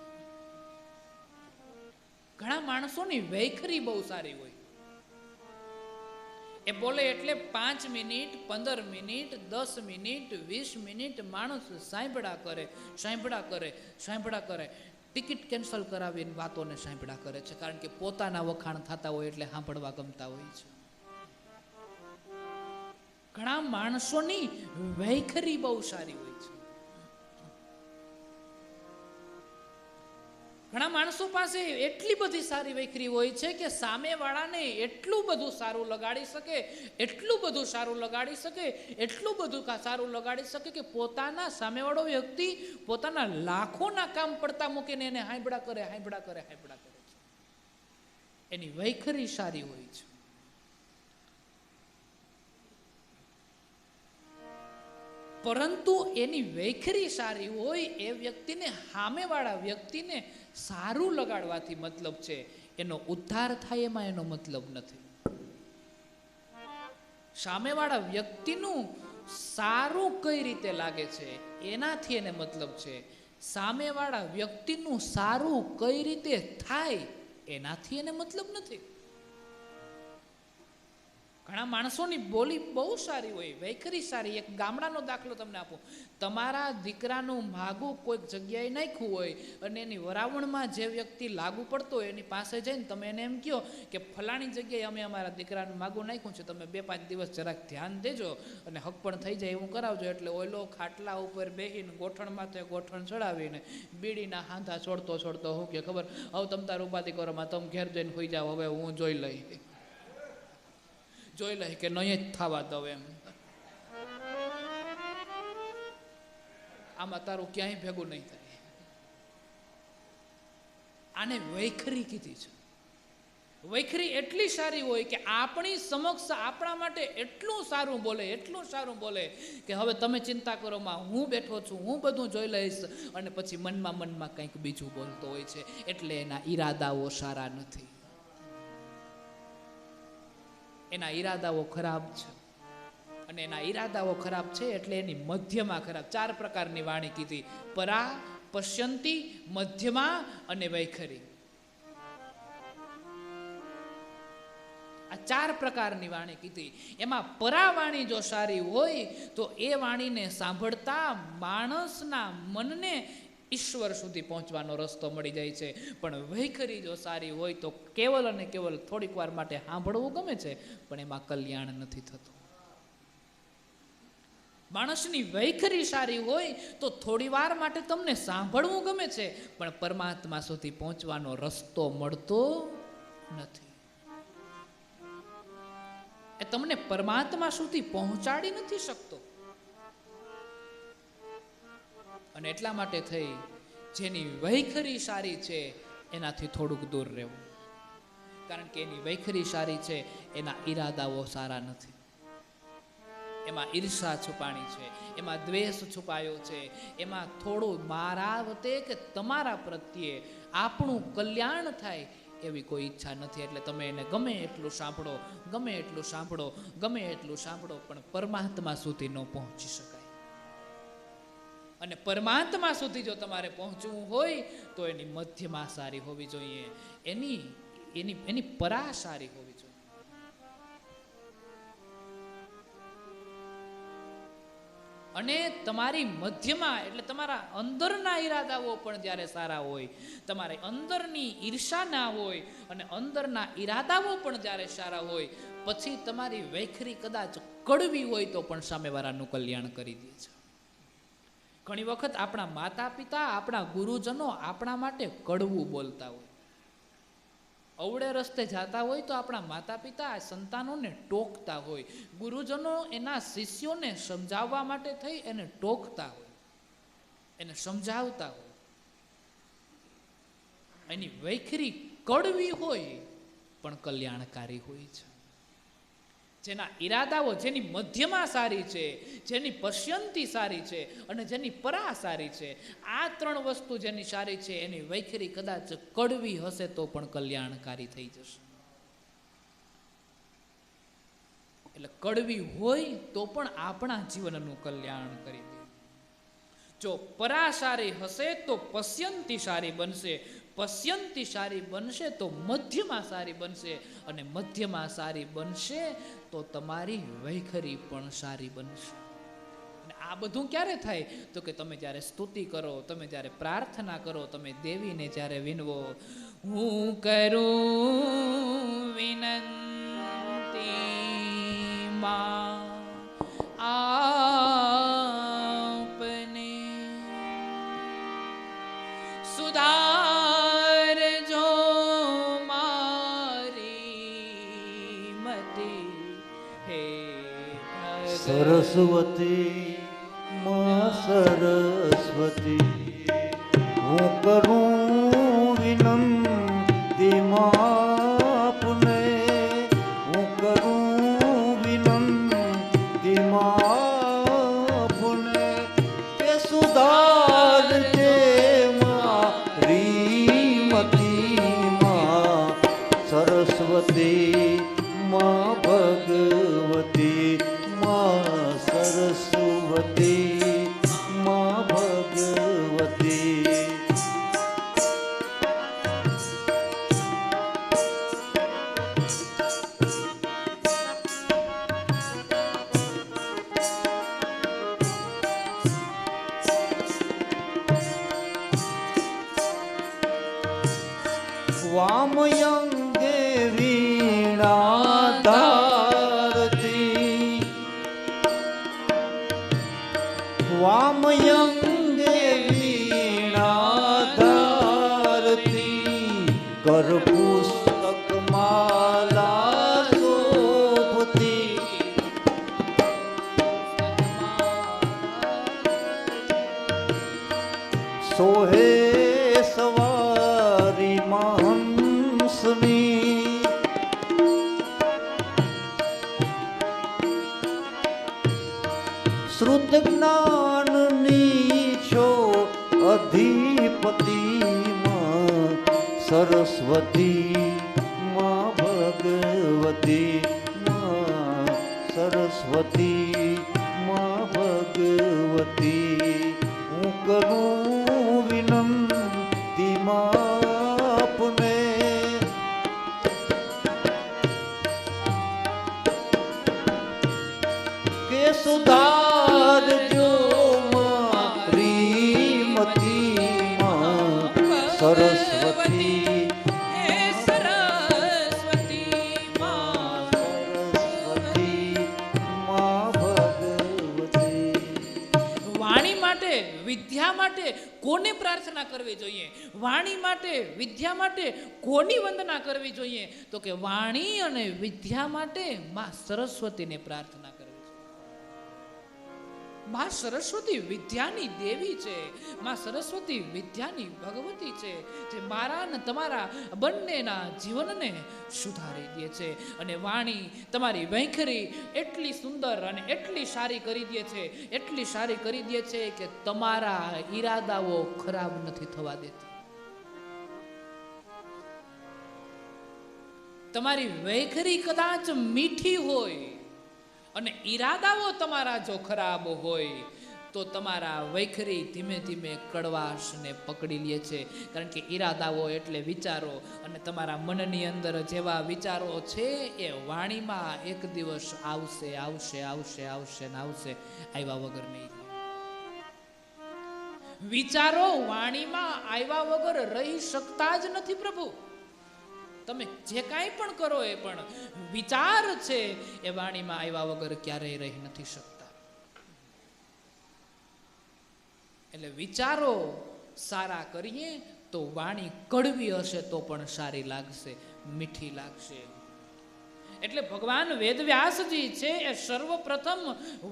A: ઘણા માણસોની વૈખરી બહુ સારી હોય. એ બોલે એટલે 5 મિનિટ 15 મિનિટ 10 મિનિટ 20 મિનિટ માણસ સાંભળા કરે. ટિકિટ કેન્સલ કરાવીને વાતોને સાંભળા કરે છે, કારણ કે પોતાના વખાણ થતા હોય એટલે સાંભળવા ગમતા હોય છે. ઘણા માણસોની વૈખરી બહુ સારી હોય છે. ઘણા માણસો પાસે એટલી બધી સારી વૈખરી હોય છે કે સામેવાળાને એટલું બધું સારું લગાડી શકે કે પોતાના સામેવાળો વ્યક્તિ પોતાના લાખોના કામ પડતા મૂકીને એને હાંભળા કરે છે. એની વૈખરી સારી હોય છે. પરંતુ એની વૈખરી સારી હોય એ વ્યક્તિને, સામેવાળા વ્યક્તિને સારું લગાડવાથી મતલબ છે, એનો ઉદ્ધાર થાય એમાં એનો મતલબ નથી. સામેવાળા વ્યક્તિનું સારું કઈ રીતે લાગે છે એનાથી એને મતલબ છે. સામેવાળા વ્યક્તિનું સારું કઈ રીતે થાય એનાથી એને મતલબ નથી. ઘણા માણસોની બોલી બહુ સારી હોય, વૈખરી સારી. એક ગામડાનો દાખલો તમને આપો. તમારા દીકરાનું માગું કોઈક જગ્યાએ નાખ્યું હોય અને એની વરાવણમાં જે વ્યક્તિ લાગુ પડતો હોય એની પાસે જઈને તમે એને એમ કહો કે ફલાણી જગ્યાએ અમે અમારા દીકરાનું માગું નાખ્યું છે, તમે 2-5 દિવસ જરાક ધ્યાન દેજો અને હક પણ થઈ જાય એવું કરાવજો. એટલે ઓલો ખાટલા ઉપર બેસીને ગોઠણમાં તો ગોઠણ ચડાવીને બીડીના હાંધા છોડતો હું કે ખબર, હવે તમ તાર ઉપાધિ કરોમાં તમે ઘેર જઈને હોઈ જાઓ, હવે હું જોઈ લઈ. જોઈ લે કે નહીં જ થવા દઉં એમ. આમાં તારું ક્યાંય ભેગું નહીં થાય. આને વૈખરી કીધી છે. વૈખરી એટલી સારી હોય કે આપણી સમક્ષ આપણા માટે એટલું સારું બોલે કે હવે તમે ચિંતા કરો માં, હું બેઠો છું, હું બધું જોઈ લઈશ. અને પછી મનમાં કંઈક બીજું બોલતો હોય છે. એટલે એના ઈરાદાઓ સારા નથી, એના ઈરાદાઓ ખરાબ છે. અને એના ઈરાદાઓ ખરાબ છે એટલે એની મધ્યમાં ખરાબ. 4 પ્રકારની વાણી કીધી: પરા, પશ્યંતી, મધ્યમાં અને વૈખરી. આ 4 પ્રકારની વાણી કીધી. એમાં પરાવાણી જો સારી હોય તો એ વાણીને સાંભળતા માણસના મનને ઈશ્વર સુધી પહોંચવાનો રસ્તો મળી જાય છે. પણ વૈખરી જો સારી હોય તો કેવલ અને કેવલ થોડીક વાર માટે સાંભળવું ગમે છે, પણ એમાં કલ્યાણ નથી થતું. માણસની વૈખરી સારી હોય તો થોડી વાર માટે તમને સાંભળવું ગમે છે, પણ પરમાત્મા સુધી પહોંચવાનો રસ્તો મળતો નથી. એ તમને પરમાત્મા સુધી પહોંચાડી નથી શકતો. અને એટલા માટે થઈ જેની વૈખરી સારી છે એનાથી થોડુંક દૂર રહેવું. કારણ કે એની વૈખરી સારી છે, એના ઈરાદાઓ સારા નથી. એમાં ઈર્ષા છુપાણી છે, એમાં દ્વેષ છુપાયો છે, એમાં થોડું મારા વતે કે તમારા પ્રત્યે આપણું કલ્યાણ થાય એવી કોઈ ઈચ્છા નથી. એટલે તમે એને ગમે એટલું સાંભળો, પણ પરમાત્મા સુધી ન પહોંચી શકાય. અને પરમાત્મા સુધી જો તમારે પહોંચવું હોય તો એની મધ્યમાં સારી હોવી જોઈએ, એની પરા સારી હોવી જોઈએ. અને તમારી મધ્યમાં એટલે તમારા અંદરના ઈરાદાઓ પણ જ્યારે સારા હોય, તમારે અંદરની ઈર્ષા ના હોય અને અંદરના ઈરાદાઓ પણ જ્યારે સારા હોય, પછી તમારી વૈખરી કદાચ કડવી હોય તો પણ સામેવાળાનું કલ્યાણ કરી દે છે. ઘણી વખત આપણા માતા પિતા, આપણા ગુરુજનો આપણા માટે કડવું બોલતા હોય. અવળે રસ્તે જાતા હોય તો આપણા માતા પિતા સંતાનોને ટોકતા હોય, ગુરુજનો એના શિષ્યોને સમજાવવા માટે થઈ એને ટોકતા હોય, એને સમજાવતા હોય. એની વૈખરી કડવી હોય પણ કલ્યાણકારી હોય છે. જેના ઈરાદાઓ, જેની મધ્યમાં સારી છે, જેની પશ્યંતી સારી છે અને જેની પરા સારી છે, આ 3 વસ્તુ જેની સારી છે એની વૈખરી કદાચ કડવી હશે તો પણ કલ્યાણકારી થઈ જશે. એટલે કડવી હોય તો પણ આપણા જીવનનું કલ્યાણ કરી દે. જો પરા સારી હશે તો પશ્યંતી સારી બનશે, પશ્યંતી સારી બનશે તો મધ્યમાં સારી બનશે, અને મધ્યમાં સારી બનશે તો તમારી વૈખરી પણ સારી બનશે. અને આ બધું ક્યારે થાય તો કે તમે જ્યારે સ્તુતિ કરો, તમે જ્યારે પ્રાર્થના કરો, તમે દેવીને જ્યારે વિનવો. હું કરું વિનંતી માં આપને, સુધારજો મારી મતિ હે
B: સરસ્વતી માં સરસ્વતી, હું કરું વિનંતી આપને, હું કરું વિનંતી આપને કે સુધારજે મારી મતિમાં. સરસ્વતી માં ભગવતી માં સરસ્વતી માં ભગવતી. વામયંગે વીણા ધારતી, વામયંગે વીણા ધારતી, કર પુસ્તક માલા શોભતી, સોહે સવારી હંસની શ્રુત જ્ઞાનની છો અધિપતિ માં સરસ્વતી માં ભગવતી માં સરસ્વતી માં ભગવતી હું કરું વિનંતી માં આપને કે સુધારજો મારી મતી માં સરસ્વતી
A: હે સરસ્વતી માં
B: સરસ્વતી માં ભગવતી
A: વાણી માટે વિદ્યા માટે કોને પ્રાર્થના કરવી જોઈએ? વાણી માટે વિદ્યા માટે કોની વંદના કરવી જોઈએ? તો કે વાણી અને વિદ્યા માટે માં સરસ્વતીને પ્રાર્થના કરવી જોઈએ. માં સરસ્વતી વિદ્યાની દેવી છે. માં સરસ્વતી વિદ્યાની ભગવતી છે, જે મારા અને તમારા બંનેના જીવનને સુધારી દે છે. અને વાણી તમારી વૈખરી એટલી સુંદર અને એટલી સારી કરી દે છે, એટલી સારી કરી દે છે કે તમારા ઈરાદાઓ ખરાબ નથી થવા દેતી. તમારી વૈખરી કદાચ મીઠી હોય અને ઈરાદાઓ તમારા જો ખરાબ હોય તો તમારા વૈખરી ધીમે ધીમે કડવાશને પકડી લે છે. કારણ કે ઈરાદાઓ એટલે વિચારો, અને તમારા મનની અંદર જેવા વિચારો છે એ વાણીમાં એક દિવસ આવશે આવશે આવશે આવશે ને આવશે, આવ્યા વગર નહીં. વિચારો વાણીમાં આવ્યા વગર રહી શકતા જ નથી પ્રભુ. તમે જે કાંઈ પણ કરો એ પણ વિચાર છે એ વાણીમાં આવ્યા વગર ક્યારેય રહી નથી શકતા. એટલે વિચારો સારા કરીએ તો વાણી કડવી હશે તો પણ સારી લાગશે, મીઠી લાગશે. એટલે ભગવાન વેદવ્યાસજી છે એ સર્વપ્રથમ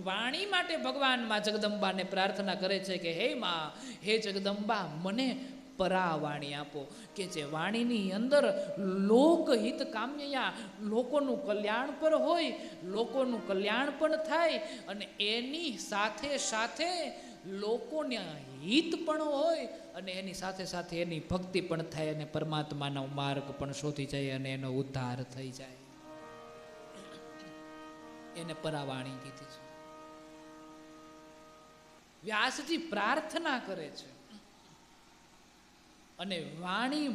A: વાણી માટે ભગવાન માં જગદંબાને પ્રાર્થના કરે છે કે હે માં, હે જગદંબા, મને પરાવાણી આપો કે જે વાણીની અંદર લોકહિત કામ્યયા, લોકોનું કલ્યાણ પણ હોય, લોકોનું કલ્યાણ પણ થાય અને એની સાથે સાથે લોકોને હિત પણ હોય અને એની સાથે સાથે એની ભક્તિ પણ થાય અને પરમાત્માનો માર્ગ પણ શોધી જાય અને એનો ઉદ્ધાર થઈ જાય. એને પરાવાણી કીધી છે. વ્યાસજી પ્રાર્થના કરે છે. અને વાણી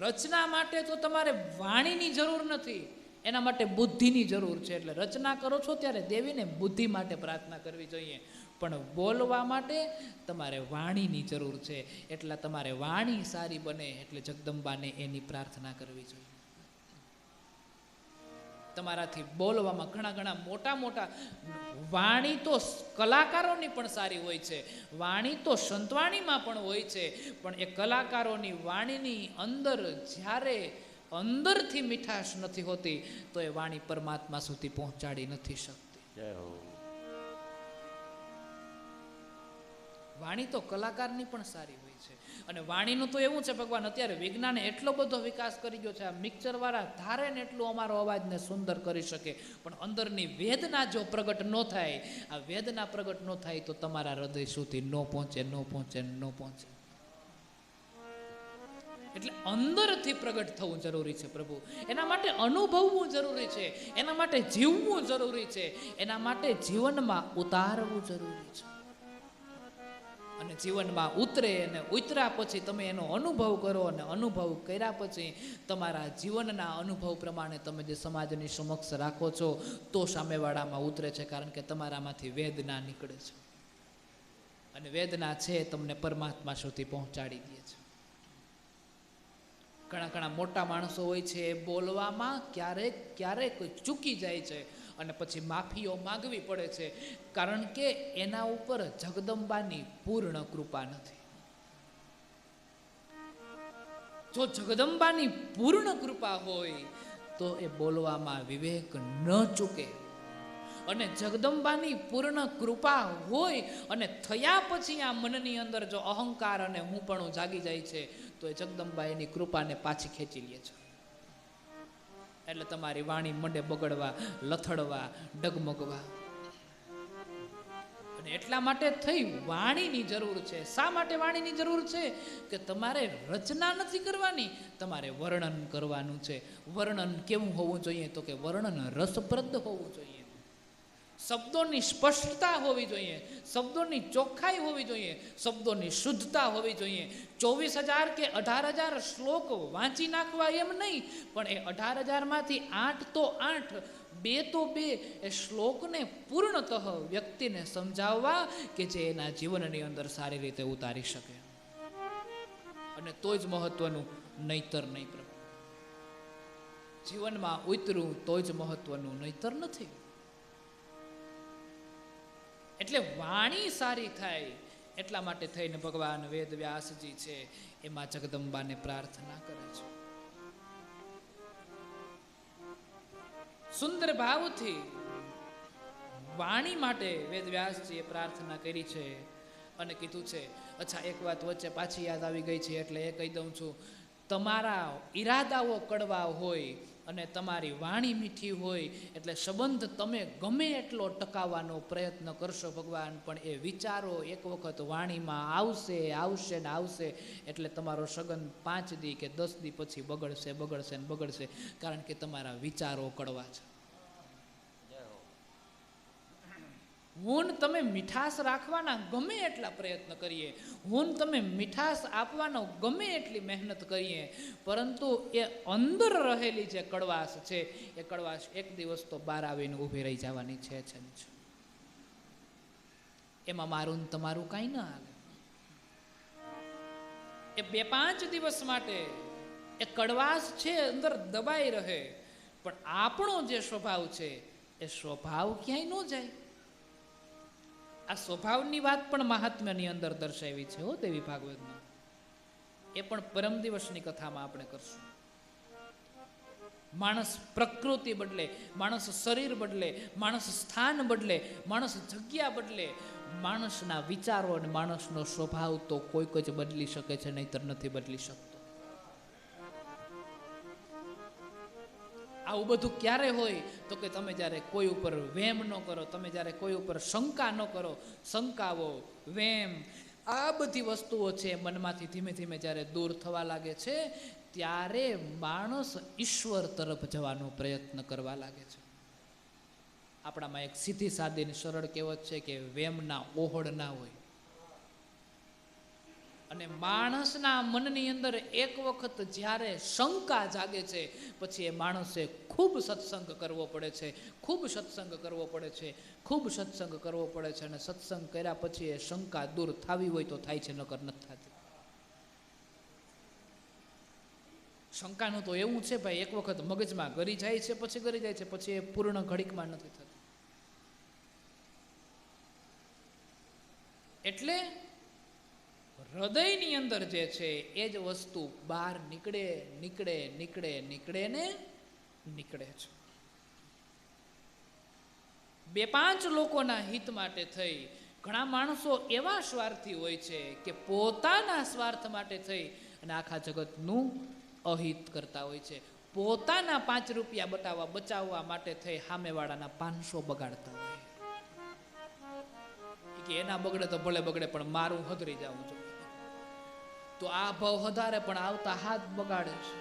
A: રચના માટે તો તમારે વાણીની જરૂર નથી, એના માટે બુદ્ધિની જરૂર છે. એટલે રચના કરો છો ત્યારે દેવીને બુદ્ધિ માટે પ્રાર્થના કરવી જોઈએ, પણ બોલવા માટે તમારે વાણીની જરૂર છે. એટલે તમારે વાણી સારી બને એટલે જગદંબાને એની પ્રાર્થના કરવી જોઈએ. તમારાથી બોલવામાં ઘણા મોટા મોટા વાણી તો કલાકારોની પણ સારી હોય છે, વાણી તો સંતવાણીમાં પણ હોય છે, પણ એ કલાકારોની વાણીની અંદર જ્યારે અંદરથી મીઠાશ નથી હોતી તો એ વાણી પરમાત્મા સુધી પહોંચાડી નથી શકતી.
B: જય હો.
A: વાણી તો કલાકારની પણ સારી હોય છે. અને વાણીનું તો એવું છે ભગવાન, અત્યારે વિજ્ઞાને એટલો બધો વિકાસ કરી ગયો છે, આ મિક્સર વાળા ધારે ને એટલું અમારો અવાજને સુંદર કરી શકે, પણ અંદરની વેદના જો પ્રગટ ન થાય, આ વેદના પ્રગટ ન થાય તો તમારા હૃદય સુધી ન પહોંચે. એટલે અંદરથી પ્રગટ થવું જરૂરી છે પ્રભુ. એના માટે અનુભવવું જરૂરી છે, એના માટે જીવવું જરૂરી છે, એના માટે જીવનમાં ઉતારવું જરૂરી છે. અને જીવનમાં ઉતરે અને ઉતર્યા પછી તમે એનો અનુભવ કરો, અને અનુભવ કર્યા પછી તમારા જીવનના અનુભવ પ્રમાણે તમે જે સમાજની સમક્ષ રાખો છો તો સામેવાળામાં ઉતરે છે. કારણ કે તમારામાંથી વેદના નીકળે છે અને વેદના છે તમને પરમાત્મા સુધી પહોંચાડી દે છે. ઘણા મોટા માણસો હોય છે, એ બોલવામાં ક્યારેક ચૂકી જાય છે અને પછી માફીઓ માંગવી પડે છે, કારણ કે એના ઉપર જગદંબાની પૂર્ણ કૃપા નથી. જો જગદંબાની પૂર્ણ કૃપા હોય તો એ બોલવામાં વિવેક ન ચૂકે અને જગદંબાની પૂર્ણ કૃપા હોય અને થયા પછી આ મનની અંદર જો અહંકાર અને હુંપણું જાગી જાય છે તો એ જગદંબા એની કૃપાને પાછી ખેંચી લે છે. એટલે તમારી વાણી મંડે બગડવા, લથડવા, ડગમગવા. અને એટલા માટે થઈ વાણીની જરૂર છે. શા માટે વાણીની જરૂર છે? કે તમારે રચના નથી કરવાની, તમારે વર્ણન કરવાનું છે. વર્ણન કેવું હોવું જોઈએ? તો કે વર્ણન રસપ્રદ હોવું જોઈએ. શબ્દોની સ્પષ્ટતા હોવી જોઈએ, શબ્દોની ચોખ્ખાઈ હોવી જોઈએ, શબ્દોની શુદ્ધતા હોવી જોઈએ. 24,000 કે 18,000 શ્લોક વાંચી નાખવા એમ નહીં, પણ એ 18,000 માંથી 8 તો 8, 2 તો 2 એ શ્લોકને પૂર્ણતઃ વ્યક્તિને સમજાવવા કે જે એના જીવનની અંદર સારી રીતે ઉતારી શકે. અને તો જ મહત્વનું, નહીતર નહીં. પ્રભુ જીવનમાં ઉતરું તો જ મહત્વનું, નહીતર નથી. એટલે વાણી સારી થાય એટલા માટે થઈને ભગવાન વેદ વ્યાસજી છે એમાં જગદંબાને પ્રાર્થના કરે છે. સુંદર ભાવથી વાણી માટે વેદ વ્યાસજીએ પ્રાર્થના કરી છે અને કીધું છે. અચ્છા, એક વાત વચ્ચે પાછી યાદ આવી ગઈ છે એટલે એ કહી દઉં છું. તમારા ઈરાદાઓ કડવા હોય અને તમારી વાણી મીઠી હોય એટલે સંબંધ તમે ગમે એટલો ટકાવવાનો પ્રયત્ન કરશો ભગવાન, પણ એ વિચારો એક વખત વાણીમાં આવશે આવશે ને આવશે એટલે તમારો સગન 5 દી કે 10 દી પછી બગડશે બગડશે ને બગડશે, કારણ કે તમારા વિચારો કડવા છે. હું તમે મીઠાશ રાખવાના ગમે એટલા પ્રયત્ન કરીએ, હું તમે મીઠાશ આપવાનો ગમે એટલી મહેનત કરીએ, પરંતુ એ અંદર રહેલી જે કડવાશ છે એ કડવાશ એક દિવસ તો બહાર આવીને ઊભી રહી જવાની છે. એમાં મારું ને તમારું કાંઈ ના હાલે. એ 2-5 દિવસ માટે એ કડવાશ છે અંદર દબાઈ રહે, પણ આપણો જે સ્વભાવ છે એ સ્વભાવ ક્યાંય ન જાય. આ સ્વભાવની વાત પણ મહાત્મ્યની અંદર દર્શાવી છે હો દેવી ભાગવતમાં. એ પણ પરમ દિવસની કથામાં આપણે કરશું. માણસ પ્રકૃતિ બદલે, માણસ શરીર બદલે, માણસ સ્થાન બદલે, માણસ જગ્યા બદલે, માણસના વિચારો અને માણસનો સ્વભાવ તો કોઈક જ બદલી શકે છે, નહીતર નથી બદલી શકતો. આવું બધું ક્યારે હોય? તો કે તમે જ્યારે કોઈ ઉપર વેમ ન કરો, તમે જ્યારે કોઈ ઉપર શંકા ન કરો. શંકાઓ, વેમ, આ બધી વસ્તુઓ છે મનમાંથી ધીમે ધીમે જ્યારે દૂર થવા લાગે છે ત્યારે માણસ ઈશ્વર તરફ જવાનો પ્રયત્ન કરવા લાગે છે. આપણામાં એક સીધી સાદી સરળ કહેવત છે કે વેમના ઓહળ ના હોય. અને માણસના મનની અંદર એક વખત જ્યારે શંકા જાગે છે પછી એ માણસે ખૂબ સત્સંગ કરવો પડે છે, ખૂબ સત્સંગ કરવો પડે છે, ખૂબ સત્સંગ કરવો પડે છે. અને સત્સંગ કર્યા પછી એ શંકા દૂર થવી હોય તો થાય છે, નકર નથી થતી. શંકાનું તો એવું છે ભાઈ, એક વખત મગજમાં ગરી જાય છે પછી ગરી જાય છે, પછી એ પૂર્ણ ઘડીકમાં નથી થતી. એટલે હૃદયની અંદર જે છે એ જ વસ્તુ બહાર નીકળે નીકળે નીકળે નીકળે ને નીકળે છે. 2-5 લોકોના હિત માટે થઈ ઘણા માણસો એવા સ્વાર્થી હોય છે કે પોતાના સ્વાર્થ માટે થઈ અને આખા જગતનું અહિત કરતા હોય છે. પોતાના 5 રૂપિયા બચાવવા માટે થઈ સામેવાળાના 500 બગાડતા હોય કે એના બગડે તો ભલે બગડે પણ મારું હદરી જવું જોઈએ. તો આ ભાવ વધારે પણ આવતા હાથ બગાડે છે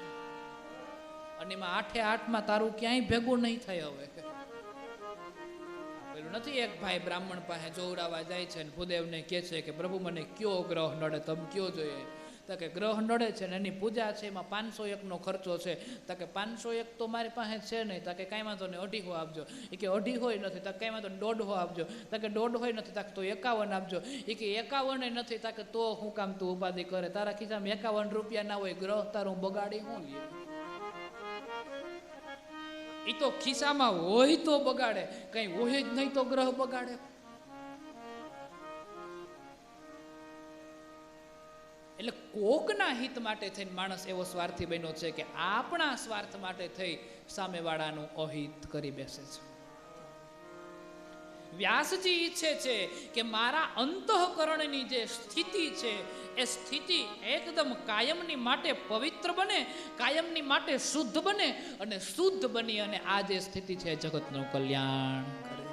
A: અને એમાં 8-8માં તારું ક્યાંય ભેગું નહીં થાય. હવે પેલું નથી, એક ભાઈ બ્રાહ્મણ પાસે જોવડાવવા જાય છે ને ભૂદેવને કહે છે કે પ્રભુ મને કયો ગ્રહ નડે, તમે કયો જોઈએ. તો કે ગ્રહ નડે છે ને એની પૂજા છે એમાં 501નો ખર્ચો છે. તો કે 501 તો મારી પાસે છે નહીં. તો કે કાંઈ વાંધો નહીં, 250 આપજો. એ કે 250 નથી. તો કાંઈ વાંધો 150 આપજો. તો કે 150 નથી. તો 51 આપજો. એ કે 51 નથી. તો કે તો હું કામ તું ઉપાધિ કરે, તારા ખિસ્સામાં 51 રૂપિયા ના હોય, ગ્રહ તારું બગાડી હું લે. એ તો ખિસ્સામાં હોય તો બગાડે, કઈ હોય જ નહીં તો ગ્રહ બગાડે. એટલે કોકના હિત માટે થઈને માણસ એવો સ્વાર્થી બન્યો છે કે આપણા સ્વાર્થ માટે થઈ સામેવાળાનું અહિત કરી બેસે છે. વ્યાસજી ઈચ્છે છે કે મારા અંતઃકરણની જે સ્થિતિ છે એ સ્થિતિ એકદમ કાયમની માટે પવિત્ર બને, કાયમની માટે શુદ્ધ બને, અને શુદ્ધ બની અને આ જે સ્થિતિ છે જગતનું કલ્યાણ કરે,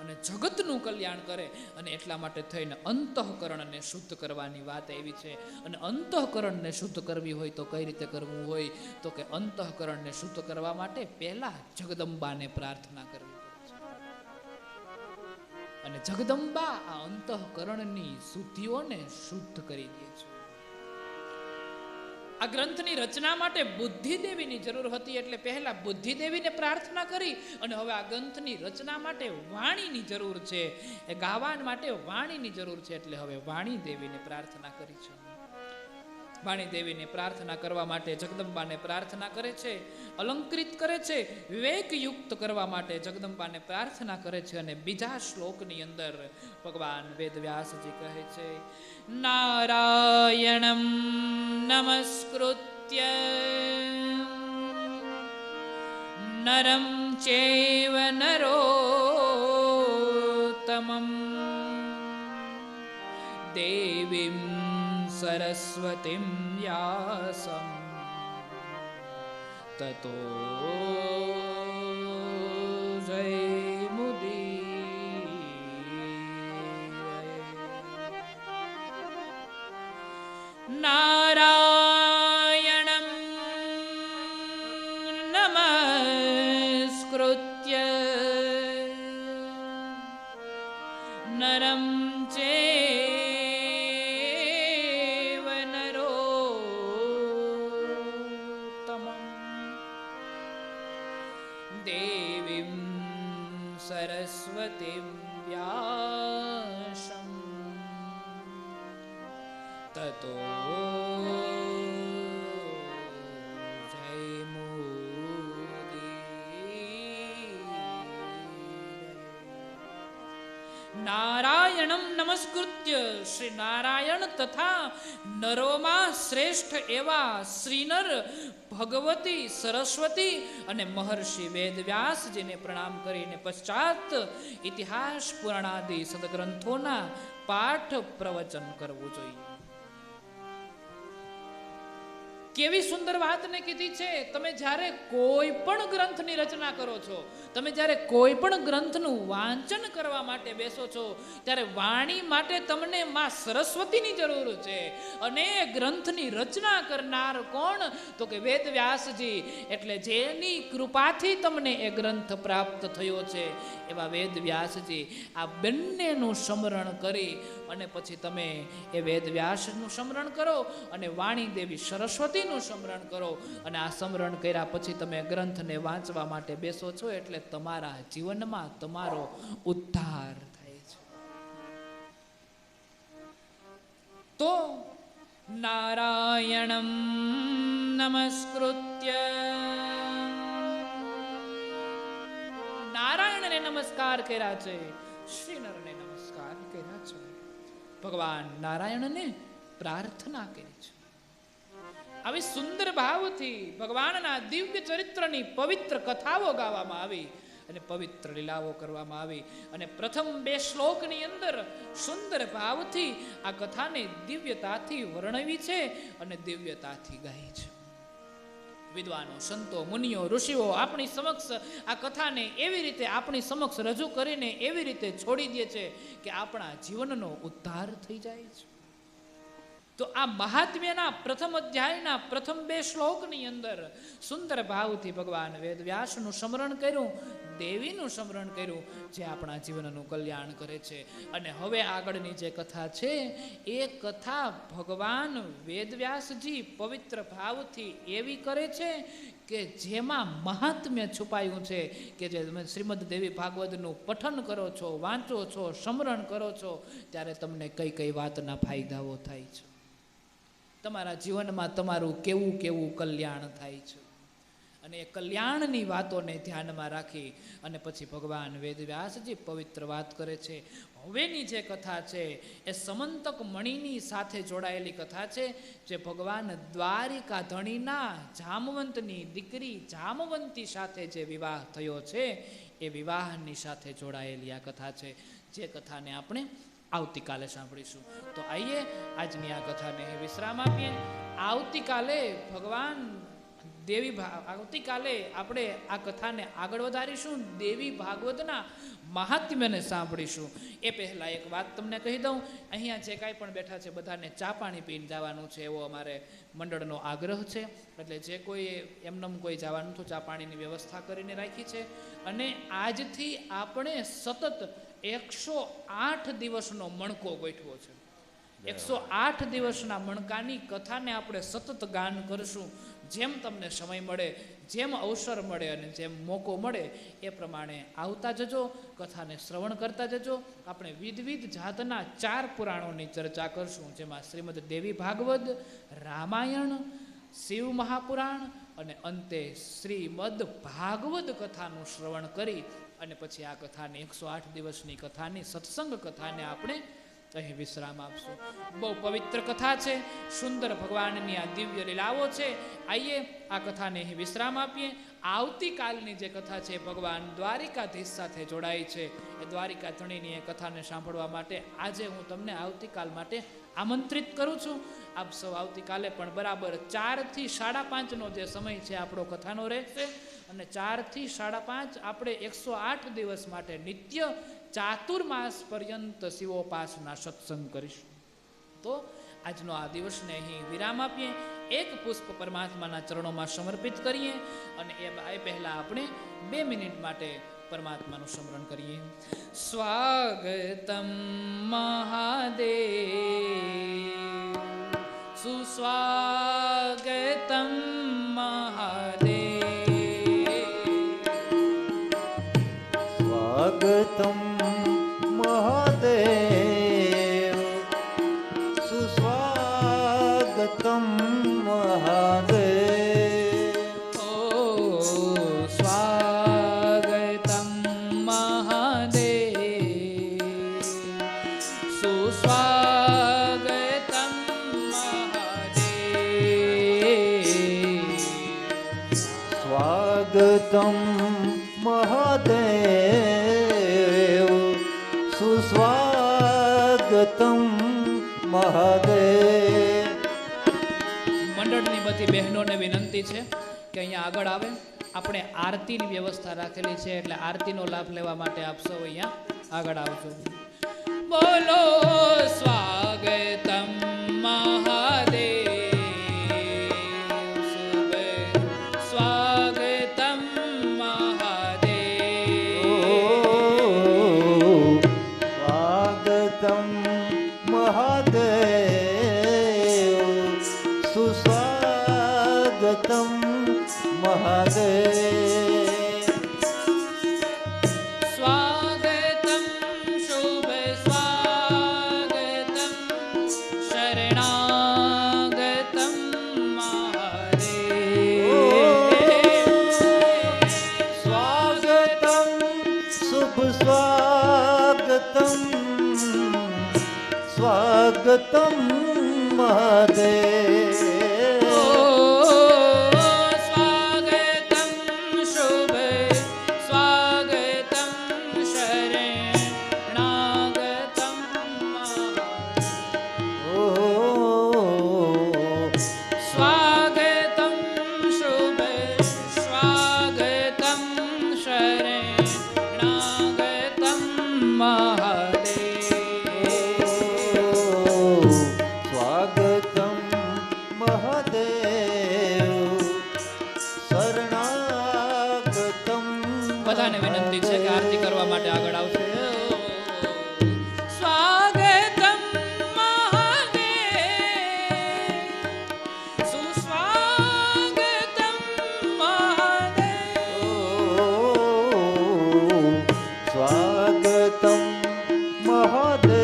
A: અને જગતનું કલ્યાણ કરે. અને એટલા માટે થઈને અંતઃકરણને શુદ્ધ કરવાની વાત એવી છે. અને અંતઃકરણને શુદ્ધ કરવી હોય તો કઈ રીતે કરવું હોય? તો કે અંતઃકરણને શુદ્ધ કરવા માટે પહેલા જગદંબાને પ્રાર્થના કરવી પડે છે. અને જગદંબા આ અંતઃકરણની શુદ્ધિઓને શુદ્ધ કરી દે છે. આ ગ્રંથની રચના માટે બુદ્ધિદેવીની જરૂર હતી, એટલે પહેલા બુદ્ધિદેવીને પ્રાર્થના કરી. અને હવે આ ગ્રંથની રચના માટે વાણીની જરૂર છે, એ ગાવા માટે વાણીની જરૂર છે, એટલે હવે વાણી દેવીને પ્રાર્થના કરી છે. વાણી દેવીને પ્રાર્થના કરવા માટે જગદંબાને પ્રાર્થના કરે છે, અલંકૃત કરે છે, વિવેકયુક્ત કરવા માટે જગદંબાને પ્રાર્થના કરે છે. અને બીજા શ્લોકની અંદર ભગવાન વેદવ્યાસજી કહે છે, નારાયણમ નમસ્કૃત્ય નરમ ચૈવ નરોત્તમં દેવીમ સરસ્વતીમ વ્યાસમ તતો જયમુદીરયે. નારાયણં નમસ્કૃત્ય નરં ચૈવ નરોત્તમં દેવીં સરસ્વતીં વ્યાસં તતો નારાયણમ નમસ્કૃત્ય, શ્રી નારાયણ તથા નરોમાં શ્રેષ્ઠ એવા શ્રીનર ભગવતી સરસ્વતી અને મહર્ષિ વેદવ્યાસજીને પ્રણામ કરીને પશ્ચાત ઇતિહાસ પુરાણાદિ સદગ્રંથોના પાઠ પ્રવચન કરવું જોઈએ. કેવી સુંદર વાતને કીધી છે. તમે જ્યારે કોઈ પણ ગ્રંથની રચના કરો છો, તમે જ્યારે કોઈ પણ ગ્રંથનું વાંચન કરવા માટે બેસો છો, ત્યારે વાણી માટે તમને માં સરસ્વતીની જરૂર છે. અને ગ્રંથની રચના કરનાર કોણ? તો કે વેદવ્યાસજી. એટલે જેની કૃપાથી તમને એ ગ્રંથ પ્રાપ્ત થયો છે એવા વેદવ્યાસજી. આ બંનેનું સ્મરણ કરી અને પછી તમે એ વેદવ્યાસનું સ્મરણ કરો અને વાણી દેવી સરસ્વતીનું સ્મરણ કરો. અને આ સ્મરણ કર્યા પછી તમે ગ્રંથને વાંચવા માટે બેસો છો, એટલે તમારા જીવનમાં તમારો ઉદ્ધાર થાય છે. તો નારાયણમ નમસ્કૃત્ય, નારાયણને નમસ્કાર કર્યા છે, શ્રીનરને નમસ્કાર કર્યા છે, ભગવાન નારાયણને પ્રાર્થના કરી છે. આવી સુંદર ભાવથી ભગવાનના દિવ્ય ચરિત્રની પવિત્ર કથાઓ ગાવામાં આવી અને પવિત્ર લીલાઓ કરવામાં આવી. અને પ્રથમ 2 શ્લોકની અંદર સુંદર ભાવથી આ કથાને દિવ્યતાથી વર્ણવી છે અને દિવ્યતાથી ગાઈ છે. વિદ્વાનો, સંતો, મુનિઓ, ઋષિઓ આપણી સમક્ષ આ કથાને એવી રીતે આપણી સમક્ષ રજૂ કરીને એવી રીતે છોડી દે છે કે આપણા જીવનનો ઉદ્ધાર થઈ જાય છે. તો આ મહાત્મ્યના પ્રથમ અધ્યાયના પ્રથમ 2 શ્લોકની અંદર સુંદર ભાવથી ભગવાન વેદવ્યાસનું સ્મરણ કર્યું, દેવીનું સ્મરણ કર્યું, જે આપણા જીવનનું કલ્યાણ કરે છે. અને હવે આગળની જે કથા છે એ કથા ભગવાન વેદવ્યાસજી પવિત્ર ભાવથી એવી કરે છે કે જેમાં મહાત્મ્ય છુપાયું છે, કે જે તમે શ્રીમદ દેવી ભાગવતનું પઠન કરો છો, વાંચો છો, સ્મરણ કરો છો, ત્યારે તમને કઈ કઈ વાતના ફાયદાઓ થાય છે, તમારા જીવનમાં તમારું કેવું કેવું કલ્યાણ થાય છે. અને એ કલ્યાણની વાતોને ધ્યાનમાં રાખી અને પછી ભગવાન વેદવ્યાસજી પવિત્ર વાત કરે છે. હવેની જે કથા છે એ સમંતક મણિની સાથે જોડાયેલી કથા છે, જે ભગવાન દ્વારિકા ધણીના જામવંતની દીકરી જામવંતી સાથે જે વિવાહ થયો છે એ વિવાહની સાથે જોડાયેલી આ કથા છે, જે કથાને આપણે આવતીકાલે સાંભળીશું. તો આઈએ આજની આ કથાને વિશ્રામ આપીએ. આવતીકાલે ભગવાન આવતીકાલે આપણે આ કથાને આગળ વધારીશું, દેવી ભાગવતના મહાત્મ્યને સાંભળીશું. એ પહેલાં એક વાત તમને કહી દઉં, અહીંયા જે કાંઈ પણ બેઠા છે બધાને ચા પાણી પીને જવાનું છે એવો અમારે મંડળનો આગ્રહ છે. એટલે જે કોઈ એમનેમ કોઈ જવાનું તો ચા પાણીની વ્યવસ્થા કરીને રાખી છે. અને આજથી આપણે સતત 108 દિવસનો મણકો ગોઠવો છે. 108 દિવસના મણકાની કથાને આપણે સતત ગાન કરશું. જેમ તમને સમય મળે, જેમ અવસર મળે અને જેમ મોકો મળે એ પ્રમાણે આવતા જજો, કથાને શ્રવણ કરતા જજો. આપણે વિવિધ જાતના 4 પુરાણોની ચર્ચા કરશું, જેમાં શ્રીમદ દેવી ભાગવત, રામાયણ, શિવ મહાપુરાણ અને અંતે શ્રીમદ ભાગવત કથાનું શ્રવણ કરી અને પછી આ કથાની 108 દિવસની કથાની સત્સંગ કથાને આપણે અહીં વિશ્રામ આપશું. બહુ પવિત્ર કથા છે, સુંદર ભગવાનની આ દિવ્ય લીલાઓ છે. આઈએ આ કથાને અહીં વિશ્રામ આપીએ. આવતીકાલની જે કથા છે ભગવાન દ્વારિકાધીશ સાથે જોડાય છે. એ દ્વારિકા ધણીની એ કથાને સાંભળવા માટે આજે હું તમને આવતીકાલ માટે આમંત્રિત કરું છું. આપ સૌ આવતીકાલે પણ બરાબર 4 થી 5:30નો જે સમય છે આપણો કથાનો રહેશે. અને 4 થી 5:30 આપણે 108 દિવસ માટે નિત્ય ચાતુર્માસ પર્યંત શિવોપાસના સત્સંગ કરીશું. તો આજનો આ દિવસને અહીં વિરામ આપીએ. એક પુષ્પ પરમાત્માના ચરણોમાં સમર્પિત કરીએ અને એ પહેલા આપણે 2 મિનિટ માટે પરમાત્માનું સ્મરણ કરીએ. સ્વાગતમ મહાદેવ, સુસ્વાગતમ મહાદેવ,
B: સ્વાગતમ મહાદેવ, સુસ્વાગતમ મહાદેવ.
A: ઓ સ્વાગતમ મહાદેવ, સુસ્વાગતમ મહાદેવ,
B: સ્વાગતમ મહાદેવ, સુસ્વાગતમ મહાદેવ.
A: મંડળની બધી બહેનોને વિનંતી છે કે અહીંયા આગળ આવે. આપણે આરતીની વ્યવસ્થા રાખેલી છે, એટલે આરતીનો લાભ લેવા માટે આપ સૌ અહીંયા આગળ આવજો. બોલો સ્વાગતમ મહાદેવ, શુભ સ્વાગતમ મહાદેવ,
B: સ્વાગતમ મહાદેવ, સુસ્વાગતમ મહાદેવ.
A: સ્વાગતમ શુભ સ્વાગતમ શરણાગતમ મહાદેવ.
B: સ્વાગતમ શુભ સ્વાગતમ, સ્વાગતમ મહાદેવ.
A: સ્વાગતમ શુભ સ્વાગતમ શરણાગતમ મહાદેવ. સ્વાગતમ શુભ સ્વાગતમ શરણાગતમ મહાદેવ.
B: સ્વાગતમ મહાદેવ, શરણાગતમ.
A: બધાને વિનંતી છે કે આરતી કરવા માટે આગળ આવશે. સ્વાગતમ મહાદેવ, સુસ્વાગતમ મહાદેવ,
B: સ્વાગતમ મહાદેવ,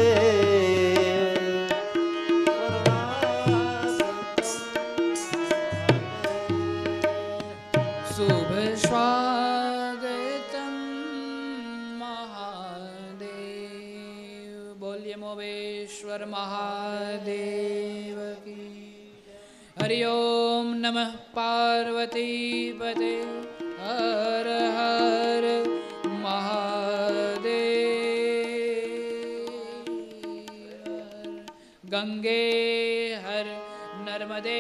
A: શુભ સ્વાગતમ મહાદેવ. બોલ્ય મોવેશ્વર મહાદેવ કી. હરિ ઓમ નમઃ પાર્વતી પતે. હર હર મહાદેવ. ગંગે હર નર્મદે